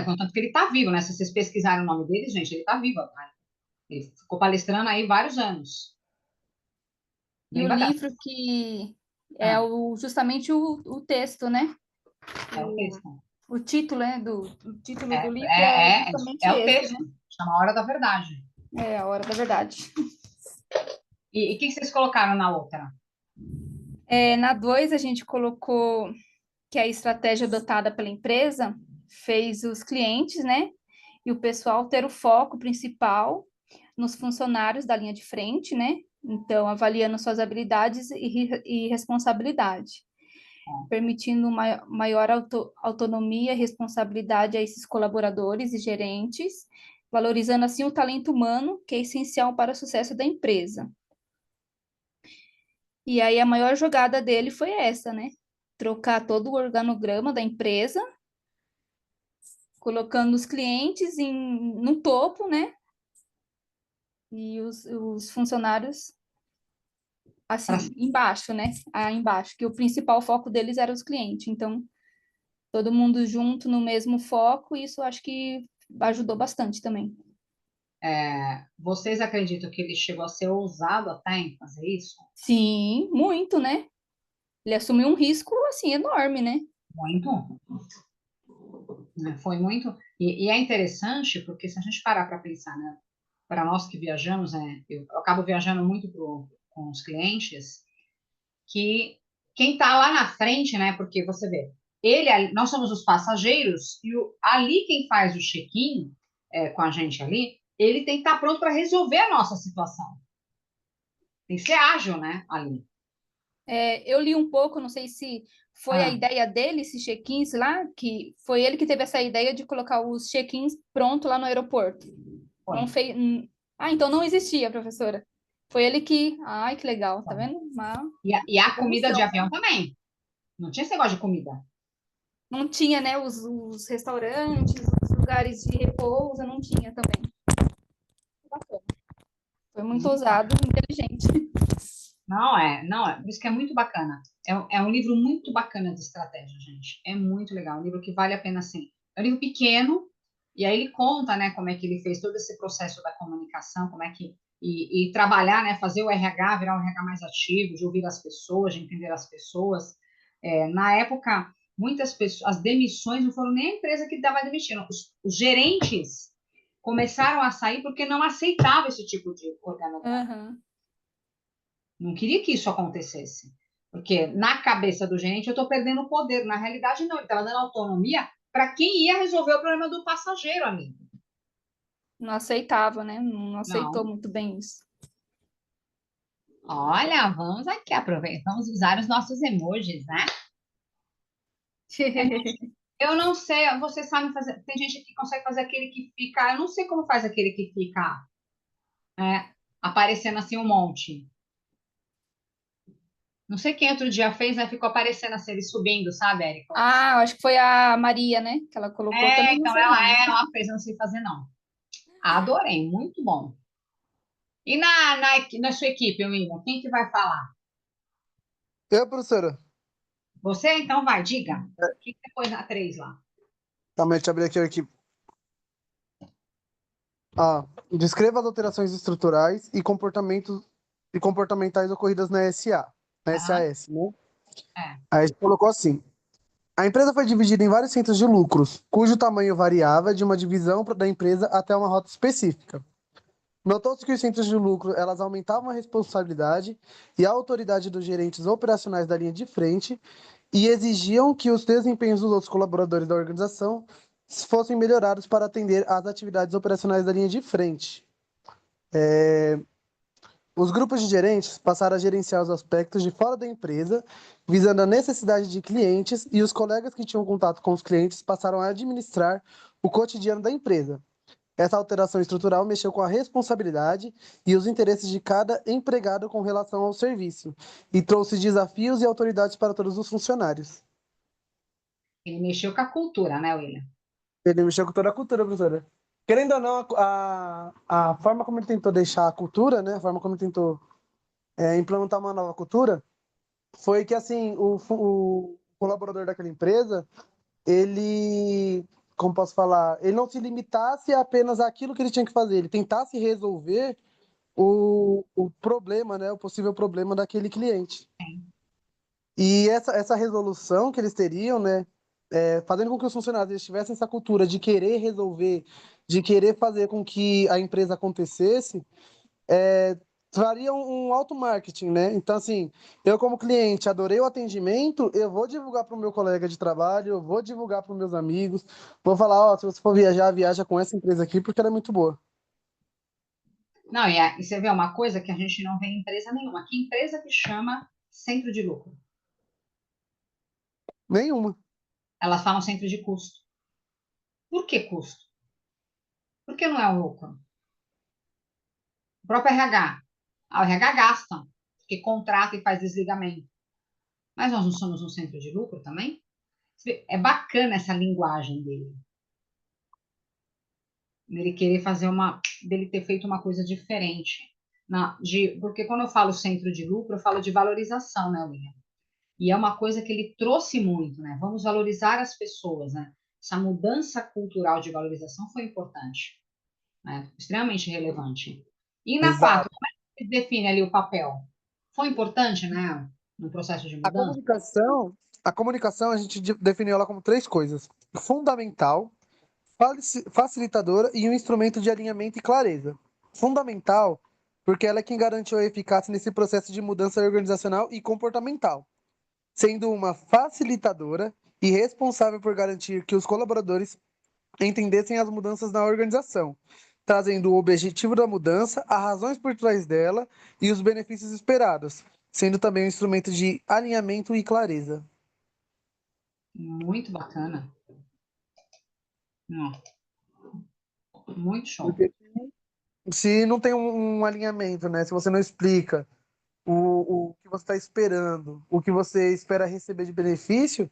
Contanto que ele está vivo, né? Se vocês pesquisarem o nome dele, gente, ele está vivo. Né? Ele ficou palestrando aí vários anos. E Bem o bacana. livro que é Ah, justamente o texto, né? é o texto. O título, né, o título É, do livro é é, é, justamente é o esse, né? texto. Chama A Hora da Verdade. É a hora da verdade. E o que vocês colocaram na outra? Na 2, a gente colocou que a estratégia adotada pela empresa fez os clientes, né, e o pessoal ter o foco principal nos funcionários da linha de frente, né? Então, avaliando suas habilidades e responsabilidade, permitindo maior autonomia e responsabilidade a esses colaboradores e gerentes, valorizando assim o talento humano, que é essencial para o sucesso da empresa. E aí a maior jogada dele foi essa, né? Trocar todo o organograma da empresa, colocando os clientes no topo, né? E os funcionários Pra- assim, embaixo, né? Embaixo, que o principal foco deles era os clientes. Então, todo mundo junto no mesmo foco, e isso acho que ajudou bastante também. vocês acreditam que ele chegou a ser ousado até em fazer isso? Sim, muito, né? Ele assumiu um risco, assim, enorme, né? Muito. Né? Foi muito. E é interessante porque se a gente parar para pensar, né? Para nós que viajamos, né? Eu acabo viajando muito com os clientes, que quem está lá na frente, né? Porque você vê, nós somos os passageiros e ali quem faz o check-in com a gente ali, ele tem que estar pronto para resolver a nossa situação. Tem que ser ágil, né? Ali. Eu li um pouco, não sei se foi a Ah, ideia dele, esse check-ins lá, que foi ele que teve essa ideia de colocar os check-ins pronto lá no aeroporto. Não foi. fez. Então não existia, professora. Foi ele que. Ai, que legal, tá Foi. vendo? Uma E a comida de evolução. avião também. Não tinha esse negócio de comida. Não tinha, né, os restaurantes, os lugares de repouso, não tinha também. Bacana. Foi muito Muito ousado e inteligente. não é. Por isso que é muito bacana. É um livro muito bacana de estratégia, gente. É muito legal. Um livro que vale a pena, sim. É um livro pequeno, e aí ele conta, né, como é que ele fez todo esse processo da comunicação, como é que. E trabalhar, né, fazer o RH, virar um RH mais ativo, de ouvir as pessoas, de entender as pessoas. Na época, muitas pessoas, as demissões não foram nem a empresa que estava demitindo, os gerentes começaram a sair porque não aceitavam esse tipo de organograma. Aham. Não queria que isso acontecesse. Porque na cabeça do gerente eu estou perdendo o poder. Na realidade, não. Ele estava dando autonomia para quem ia resolver o problema do passageiro, amigo. Não aceitava, né? Não aceitou Não. muito bem isso. Olha, vamos aqui aproveitar. Vamos usar os nossos emojis, né? Eu não sei, você sabe fazer. Tem gente que consegue fazer aquele que fica. Eu não sei como faz aquele que fica aparecendo assim um monte. Não sei quem outro dia fez, né? Ficou aparecendo assim, ele subindo, sabe, Érica? Ah, acho que foi a Maria, né? Que ela colocou, também não Então sei ela, não. ela fez, eu não sei fazer, não. Adorei, muito bom. E na sua equipe, William, quem que vai falar? Professora? Você? Então vai, diga. O que você pôs na 3 lá? Calma aí, deixa eu abrir aqui a equipe. Descreva as alterações estruturais e comportamentais ocorridas na SA, na Aham, SAS, né? é. Aí a gente colocou assim: a empresa foi dividida em vários centros de lucros, cujo tamanho variava de uma divisão da empresa até uma rota específica. Notou-se que os centros de lucro elas aumentavam a responsabilidade e a autoridade dos gerentes operacionais da linha de frente e exigiam que os desempenhos dos outros colaboradores da organização fossem melhorados para atender às atividades operacionais da linha de frente. Os grupos de gerentes passaram a gerenciar os aspectos de fora da empresa, visando a necessidade de clientes, e os colegas que tinham contato com os clientes passaram a administrar o cotidiano da empresa. Essa alteração estrutural mexeu com a responsabilidade e os interesses de cada empregado com relação ao serviço, e trouxe desafios e autoridades para todos os funcionários. Ele mexeu com a cultura, né, William? Ele mexeu com toda a cultura, professora. Querendo ou não, a forma como ele tentou deixar a cultura, né, a forma como ele tentou implementar uma nova cultura, foi que, assim, o colaborador daquela empresa, ele, como posso falar, ele não se limitasse apenas àquilo que ele tinha que fazer, ele tentasse resolver o problema, né, o possível problema daquele cliente. E essa resolução que eles teriam, né, fazendo com que os funcionários eles tivessem essa cultura de querer resolver, de querer fazer com que a empresa acontecesse, traria um auto-marketing, né? Então, assim, eu como cliente adorei o atendimento, eu vou divulgar para o meu colega de trabalho, eu vou divulgar para os meus amigos, vou falar, ó, se você for viajar, viaja com essa empresa aqui, porque ela é muito boa. Não, e você vê uma coisa que a gente não vê em empresa nenhuma. Que empresa que chama centro de lucro? Nenhuma. Elas falam centro de custo. Por que custo? Por que não é o lucro? O próprio RH. O RH gasta, porque contrata e faz desligamento. Mas nós não somos um centro de lucro também? É bacana essa linguagem dele. Ele querer fazer dele ter feito uma coisa diferente. Porque quando eu falo centro de lucro, eu falo de valorização, né, William? E é uma coisa que ele trouxe muito, né? Vamos valorizar as pessoas, né? Essa mudança cultural de valorização foi importante, né? Extremamente relevante. E na 4, Exato. como é que se define ali o papel? Foi importante, né? No processo de A mudança? comunicação, a comunicação a gente definiu ela como três coisas: fundamental, facilitadora e um instrumento de alinhamento e clareza. Fundamental, porque ela é quem garantiu a eficácia nesse processo de mudança organizacional e comportamental, sendo uma facilitadora e responsável por garantir que os colaboradores entendessem as mudanças na organização, trazendo o objetivo da mudança, as razões por trás dela e os benefícios esperados, sendo também um instrumento de alinhamento e clareza. Muito bacana. Ó, muito show. Porque se não tem um alinhamento, né? Se você não explica o que você está esperando, o que você espera receber de benefício,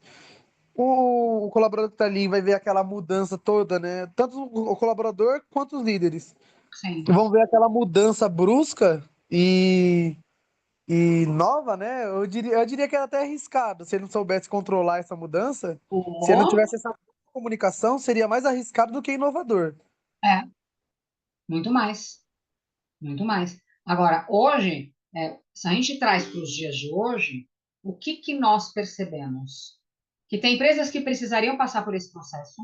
o colaborador que está ali vai ver aquela mudança toda, né? Tanto o colaborador quanto os líderes Sim. vão ver aquela mudança brusca e nova, né? Eu diria que era até arriscado se ele não soubesse controlar essa mudança. Se ele não Ou, tivesse essa comunicação, seria mais arriscado do que inovador. é, muito mais, muito mais. Agora, hoje, se a gente traz para os dias de hoje, o que que nós percebemos? Que tem empresas que precisariam passar por esse processo,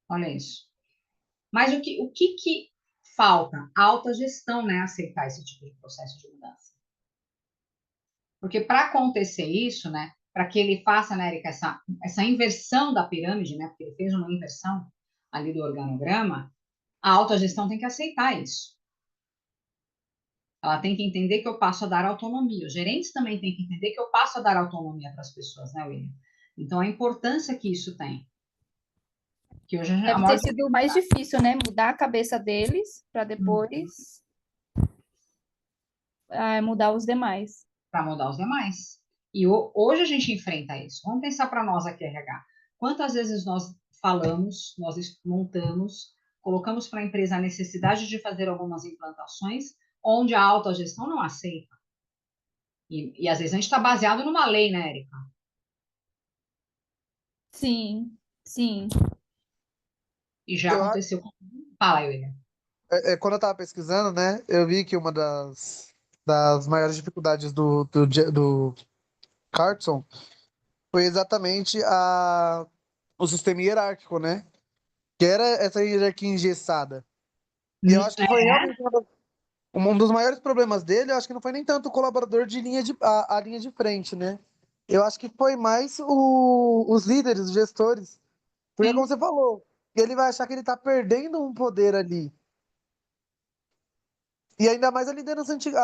olha isso. Mas o que falta? A alta gestão, né? Aceitar esse tipo de processo de mudança. Porque para acontecer isso, né? Para que ele faça, né, Erika, essa inversão da pirâmide, né? Porque ele fez uma inversão ali do organograma, a alta gestão tem que aceitar isso. Ela tem que entender que eu passo a dar autonomia. Os gerentes também têm que entender que eu passo a dar autonomia para as pessoas, né, William? Então, a importância que isso tem. Que hoje a Deve maior ter sido o mais difícil, né? Mudar a cabeça deles para depois mudar os demais. para mudar os demais. E hoje a gente enfrenta isso. Vamos pensar para nós aqui, RH. Quantas vezes nós falamos, nós montamos, colocamos para a empresa a necessidade de fazer algumas implantações, onde a autogestão não aceita. E às vezes a gente está baseado numa lei, né, Érica? Sim, sim. E já Eu, a- aconteceu. Fala, William. quando eu estava pesquisando, né, eu vi que uma das maiores dificuldades do Carlson foi exatamente o sistema hierárquico, né? Que era essa hierarquia engessada. E eu acho que foi realmente um dos maiores problemas dele, eu acho que não foi nem tanto o colaborador de a linha de frente, né? Eu acho que foi mais os líderes, os gestores. Porque, como Sim. você falou, ele vai achar que ele tá perdendo um poder ali. E ainda mais a liderança antiga.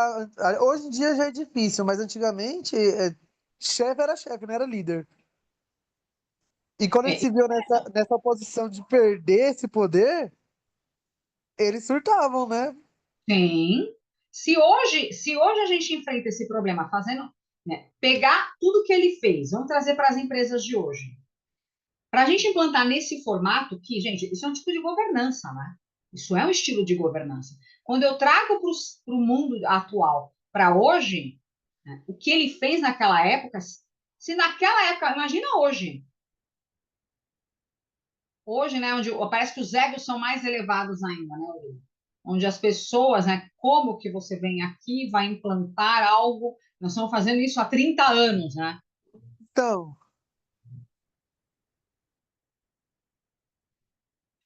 Hoje em dia já é difícil, mas antigamente, chefe era chefe, não era líder. E quando ele É, se viu nessa posição de perder esse poder, eles surtavam, né? sim. Se hoje a gente enfrenta esse problema fazendo, né, pegar tudo que ele fez, vamos trazer para as empresas de hoje. Para a gente implantar nesse formato, que, gente, isso é um tipo de governança, né? Isso é um estilo de governança. Quando eu trago para o mundo atual, para hoje, né, o que ele fez naquela época, se naquela época, imagina hoje. Hoje, né, onde parece que os egos são mais elevados ainda, né, Aurélio? Onde as pessoas, né, como que você vem aqui, vai implantar algo, nós estamos fazendo isso há 30 anos, né? Então,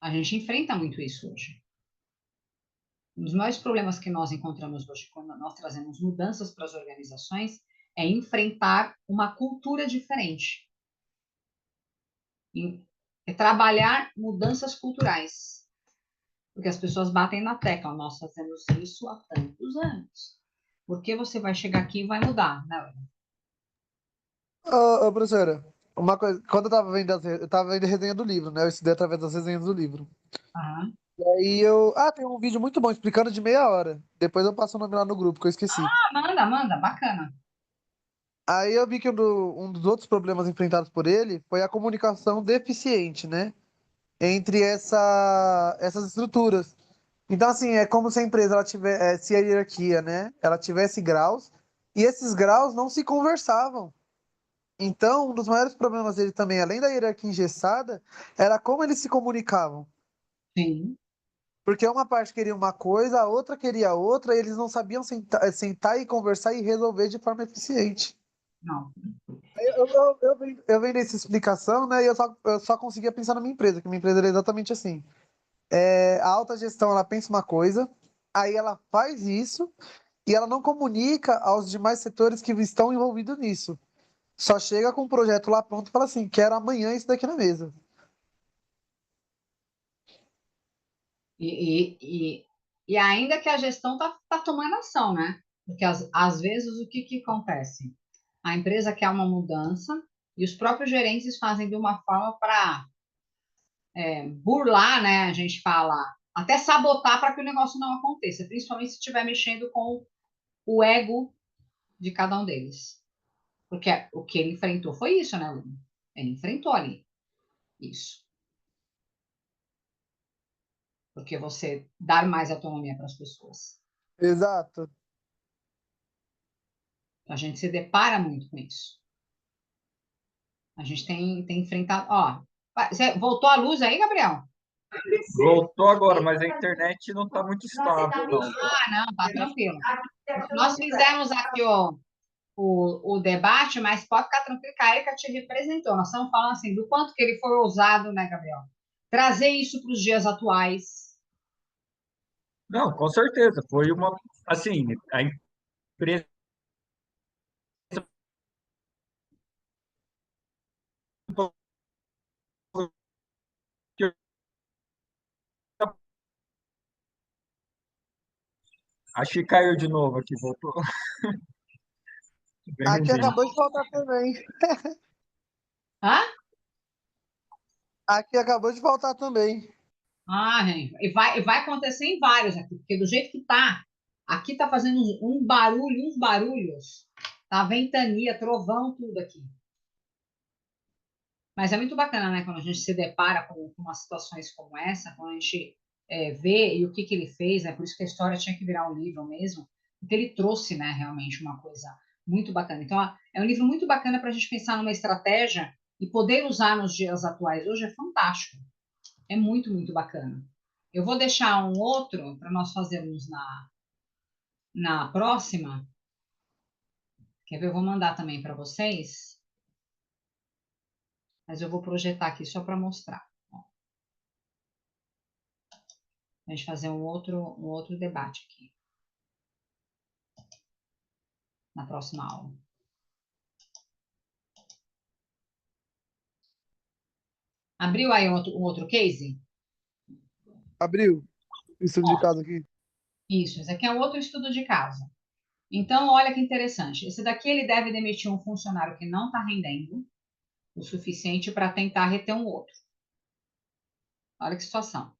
A gente enfrenta muito isso hoje. Um dos maiores problemas que nós encontramos hoje, quando nós trazemos mudanças para as organizações, é enfrentar uma cultura diferente. É trabalhar mudanças culturais. Porque as pessoas batem na tecla, nós fazemos isso há tantos anos. Por que você vai chegar aqui e vai mudar, né? professora, uma coisa, quando eu tava vendo a resenha do livro, né? Eu estudei através das resenhas do livro. Aham. E aí tem um vídeo muito bom explicando de meia hora. Depois eu passo o nome lá no grupo, que eu esqueci. Manda, manda, bacana. Aí eu vi que um dos outros problemas enfrentados por ele foi a comunicação deficiente, né? Entre essas estruturas. Então, assim, é como se a empresa ela tivesse a hierarquia, né? Ela tivesse graus, e esses graus não se conversavam. Então, um dos maiores problemas dele também, além da hierarquia engessada, era como eles se comunicavam. Sim, Porque uma parte queria uma coisa, a outra queria outra, e eles não sabiam sentar e conversar e resolver de forma eficiente. não. Eu vendo essa explicação, né? E eu só conseguia pensar na minha empresa, que minha empresa era exatamente assim. A alta gestão, ela pensa uma coisa, aí ela faz isso, e ela não comunica aos demais setores que estão envolvidos nisso. Só chega com o projeto lá pronto e fala assim: quero amanhã isso daqui na mesa. E ainda que a gestão tá tomando ação, né? Porque às vezes o que acontece? A empresa quer uma mudança e os próprios gerentes fazem de uma forma para burlar, né? A gente fala, até sabotar para que o negócio não aconteça, principalmente se estiver mexendo com o ego de cada um deles. Porque o que ele enfrentou foi isso, né, Luna? Ele enfrentou ali isso. Porque você dar mais autonomia para as pessoas. Exato. Então, a gente se depara muito com isso. A gente tem enfrentado. Ó, você voltou a luz aí, Gabriel? Voltou agora, mas a internet não está muito estável, não. Ah, não, tá tranquilo. Nós fizemos aqui o debate, mas pode ficar tranquilo que a Erika te representou. Nós estamos falando assim do quanto que ele foi ousado, né, Gabriel? Trazer isso para os dias atuais. Não, com certeza. Foi uma. Assim, a empresa. Acho que caiu de novo aqui, voltou. Bem Aqui ruimzinho. acabou de faltar também. Hã? Aqui acabou de faltar também. Ah, gente, e vai acontecer em vários aqui, porque do jeito que tá, aqui tá fazendo um barulho, uns barulhos, tá ventania, trovão, tudo aqui. Mas é muito bacana, né, quando a gente se depara com umas situações como essa, quando a gente vê e o que ele fez, né, por isso que a história tinha que virar um livro mesmo, porque ele trouxe, né, realmente uma coisa muito bacana. Então, é um livro muito bacana para a gente pensar numa estratégia e poder usar nos dias atuais hoje é fantástico. É muito, muito bacana. Eu vou deixar um outro para nós fazermos na próxima. Quer ver? Eu vou mandar também para vocês, mas eu vou projetar aqui só para mostrar. A gente fazer um outro debate aqui na próxima aula. Abriu aí um outro case? Abriu. Isso de Ó, casa aqui. isso, esse aqui é um outro estudo de caso. Então, olha que interessante. Esse daqui ele deve demitir um funcionário que não está rendendo o suficiente para tentar reter um outro. Olha que situação.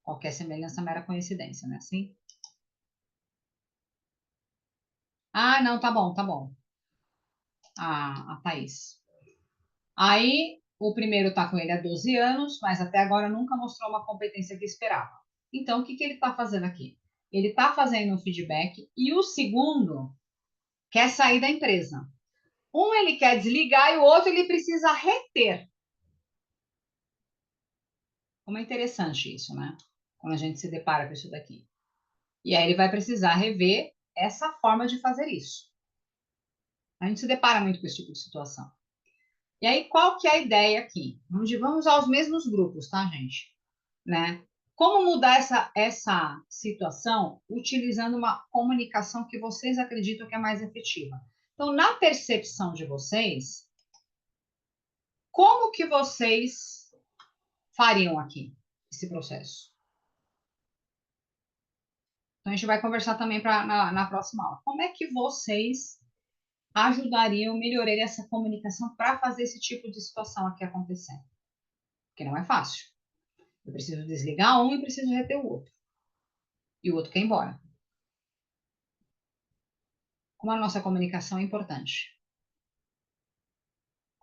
Qualquer semelhança é mera coincidência, né? Assim? Ah, não, tá bom, tá bom. A Thaís. Aí, o primeiro está com ele há 12 anos, mas até agora nunca mostrou uma competência que esperava. Então, o que ele está fazendo aqui? Ele está fazendo um feedback e o segundo quer sair da empresa. Um ele quer desligar e o outro ele precisa reter. Como é interessante isso, né? Quando a gente se depara com isso daqui. E aí ele vai precisar rever essa forma de fazer isso. A gente se depara muito com esse tipo de situação. E aí, qual que é a ideia aqui? Vamos usar os mesmos grupos, tá, gente? Né? Como mudar essa situação utilizando uma comunicação que vocês acreditam que é mais efetiva? Então, na percepção de vocês, como que vocês fariam aqui esse processo? Então, a gente vai conversar também na próxima aula. Como é que vocês ajudariam, melhorariam essa comunicação para fazer esse tipo de situação aqui acontecer? Porque não é fácil. Eu preciso desligar um e preciso reter o outro. E o outro quer ir embora. Como a nossa comunicação é importante.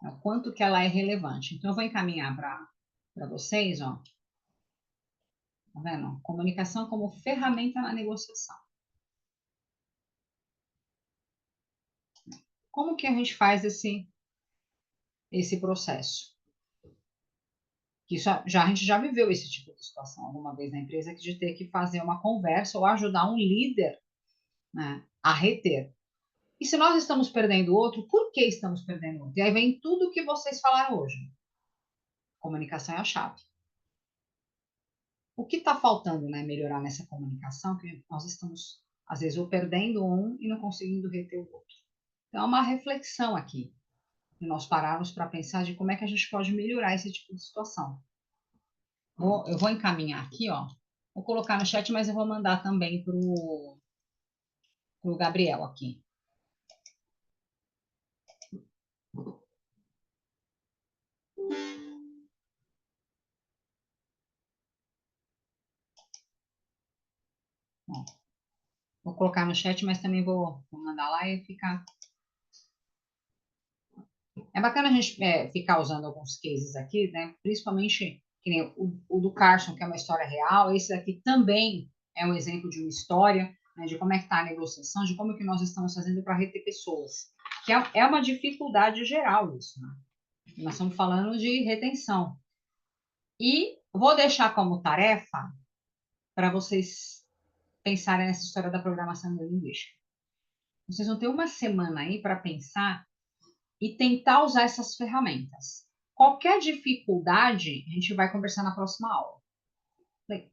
O quanto que ela é relevante. Então, eu vou encaminhar para vocês, ó. Tá vendo? Comunicação como ferramenta na negociação. Como que a gente faz esse processo? Que a gente já viveu esse tipo de situação alguma vez na empresa, de ter que fazer uma conversa ou ajudar um líder, né, a reter. E se nós estamos perdendo outro, por que estamos perdendo outro? E aí vem tudo o que vocês falaram hoje. Comunicação é a chave. O que está faltando, né, melhorar nessa comunicação, que nós estamos, às vezes, ou perdendo um e não conseguindo reter o outro. Então, é uma reflexão aqui, de nós pararmos para pensar de como é que a gente pode melhorar esse tipo de situação. Eu vou encaminhar aqui, ó. Vou colocar no chat, mas eu vou mandar também para o Gabriel aqui. Ó, vou colocar no chat, mas também vou mandar lá e ficar É bacana a gente ficar usando alguns cases aqui, né? Principalmente que nem o do Carson, que é uma história real. Esse aqui também é um exemplo de uma história, né, de como é que está a negociação, de como é que nós estamos fazendo para reter pessoas. Que é uma dificuldade geral isso, né? Nós estamos falando de retenção. E vou deixar como tarefa para vocês pensarem nessa história da programação neurolinguística. Vocês vão ter uma semana aí para pensar e tentar usar essas ferramentas. Qualquer dificuldade, a gente vai conversar na próxima aula.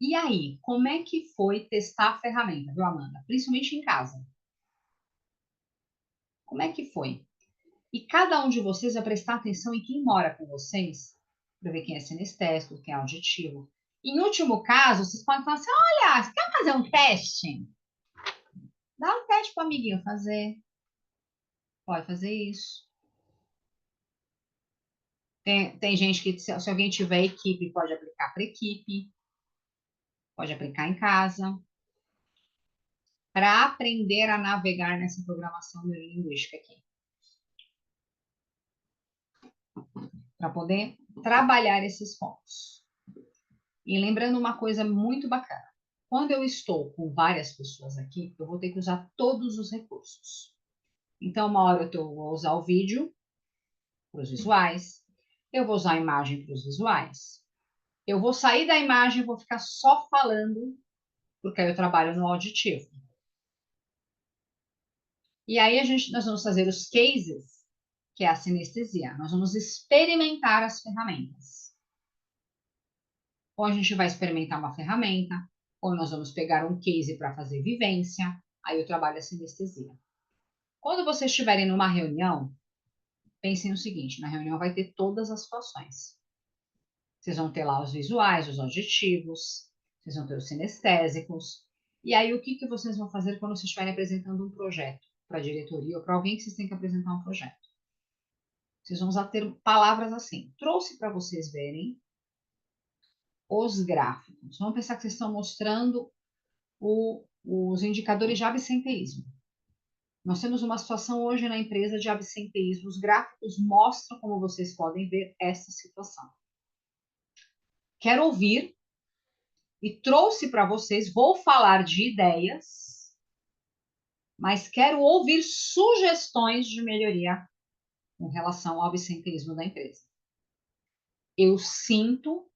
E aí, como é que foi testar a ferramenta, viu, Amanda? Principalmente em casa. Como é que foi? E cada um de vocês vai prestar atenção em quem mora com vocês, para ver quem é sinestésico, quem é auditivo. Em último caso, vocês podem falar assim: olha, você quer fazer um teste? Dá um teste para o amiguinho fazer. Pode fazer isso. Tem gente que, se alguém tiver equipe, pode aplicar para equipe, pode aplicar em casa, para aprender a navegar nessa programação neurolinguística aqui. Para poder trabalhar esses pontos. E lembrando uma coisa muito bacana. Quando eu estou com várias pessoas aqui, eu vou ter que usar todos os recursos. Então, uma hora eu vou usar o vídeo para os visuais, eu vou usar a imagem para os visuais, eu vou sair da imagem e vou ficar só falando, porque aí eu trabalho no auditivo. E aí nós vamos fazer os cases, que é a sinestesia. Nós vamos experimentar as ferramentas. Ou a gente vai experimentar uma ferramenta, ou nós vamos pegar um case para fazer vivência, aí eu trabalho a sinestesia. Quando vocês estiverem numa reunião, pensem no seguinte, na reunião vai ter todas as situações. Vocês vão ter lá os visuais, os auditivos, vocês vão ter os sinestésicos. E aí, o que vocês vão fazer quando vocês estiverem apresentando um projeto para a diretoria ou para alguém que vocês têm que apresentar um projeto? Vocês vão usar palavras assim. Trouxe para vocês verem os gráficos. Vamos pensar que vocês estão mostrando os indicadores de absenteísmo. Nós temos uma situação hoje na empresa de absenteísmo. Os gráficos mostram, como vocês podem ver, essa situação. Quero ouvir e trouxe para vocês, vou falar de ideias, mas quero ouvir sugestões de melhoria com relação ao absenteísmo da empresa. Eu sinto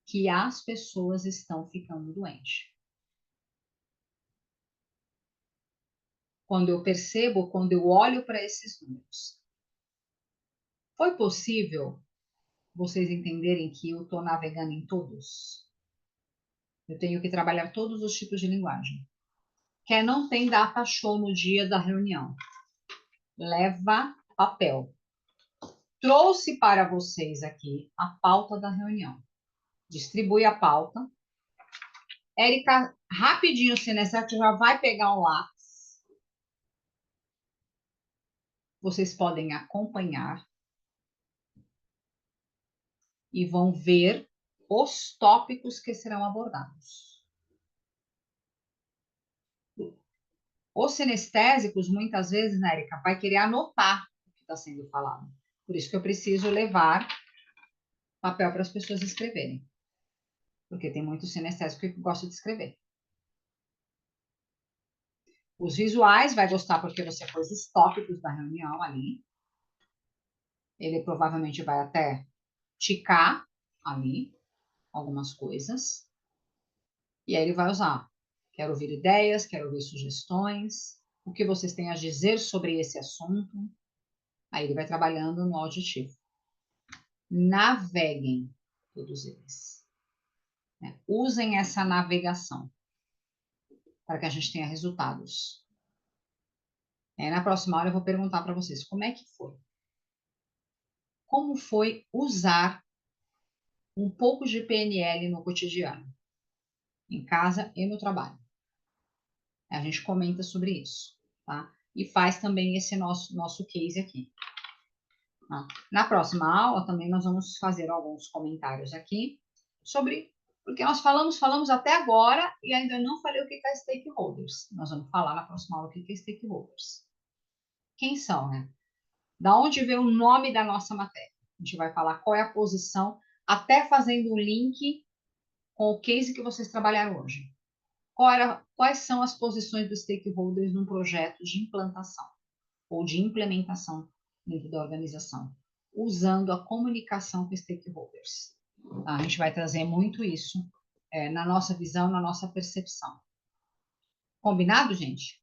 que as pessoas estão ficando doentes. Quando eu percebo, quando eu olho para esses números, foi possível vocês entenderem que eu estou navegando em todos? Eu tenho que trabalhar todos os tipos de linguagem. Quer não tem data show no dia da reunião. Leva papel. Trouxe para vocês aqui a pauta da reunião. Distribui a pauta. Érica, rapidinho, se necessário, já vai pegar um lápis. Vocês podem acompanhar e vão ver os tópicos que serão abordados. Os sinestésicos, muitas vezes, né, Érica, vai querer anotar o que está sendo falado. Por isso que eu preciso levar papel para as pessoas escreverem. Porque tem muito sinestésico que gosta de escrever. Os visuais vai gostar porque você pôs os tópicos da reunião ali. Ele provavelmente vai até ticar ali algumas coisas. E aí ele vai usar. Quero ouvir ideias, quero ouvir sugestões. O que vocês têm a dizer sobre esse assunto? Aí ele vai trabalhando no auditivo. Naveguem todos eles. Né? Usem essa navegação para que a gente tenha resultados. Na próxima hora eu vou perguntar para vocês como é que foi. Como foi usar um pouco de PNL no cotidiano, em casa e no trabalho. A gente comenta sobre isso, tá? E faz também esse nosso case aqui. Tá? Na próxima aula também nós vamos fazer alguns comentários aqui sobre, porque nós falamos até agora e ainda não falei o que é stakeholders. Nós vamos falar na próxima aula o que é stakeholders. Quem são, né? Da onde veio o nome da nossa matéria? A gente vai falar qual é a posição, até fazendo um link com o case que vocês trabalharam hoje. Quais são as posições dos stakeholders num projeto de implantação ou de implementação dentro da organização, usando a comunicação com stakeholders. Tá? A gente vai trazer muito isso na nossa visão, na nossa percepção. Combinado, gente?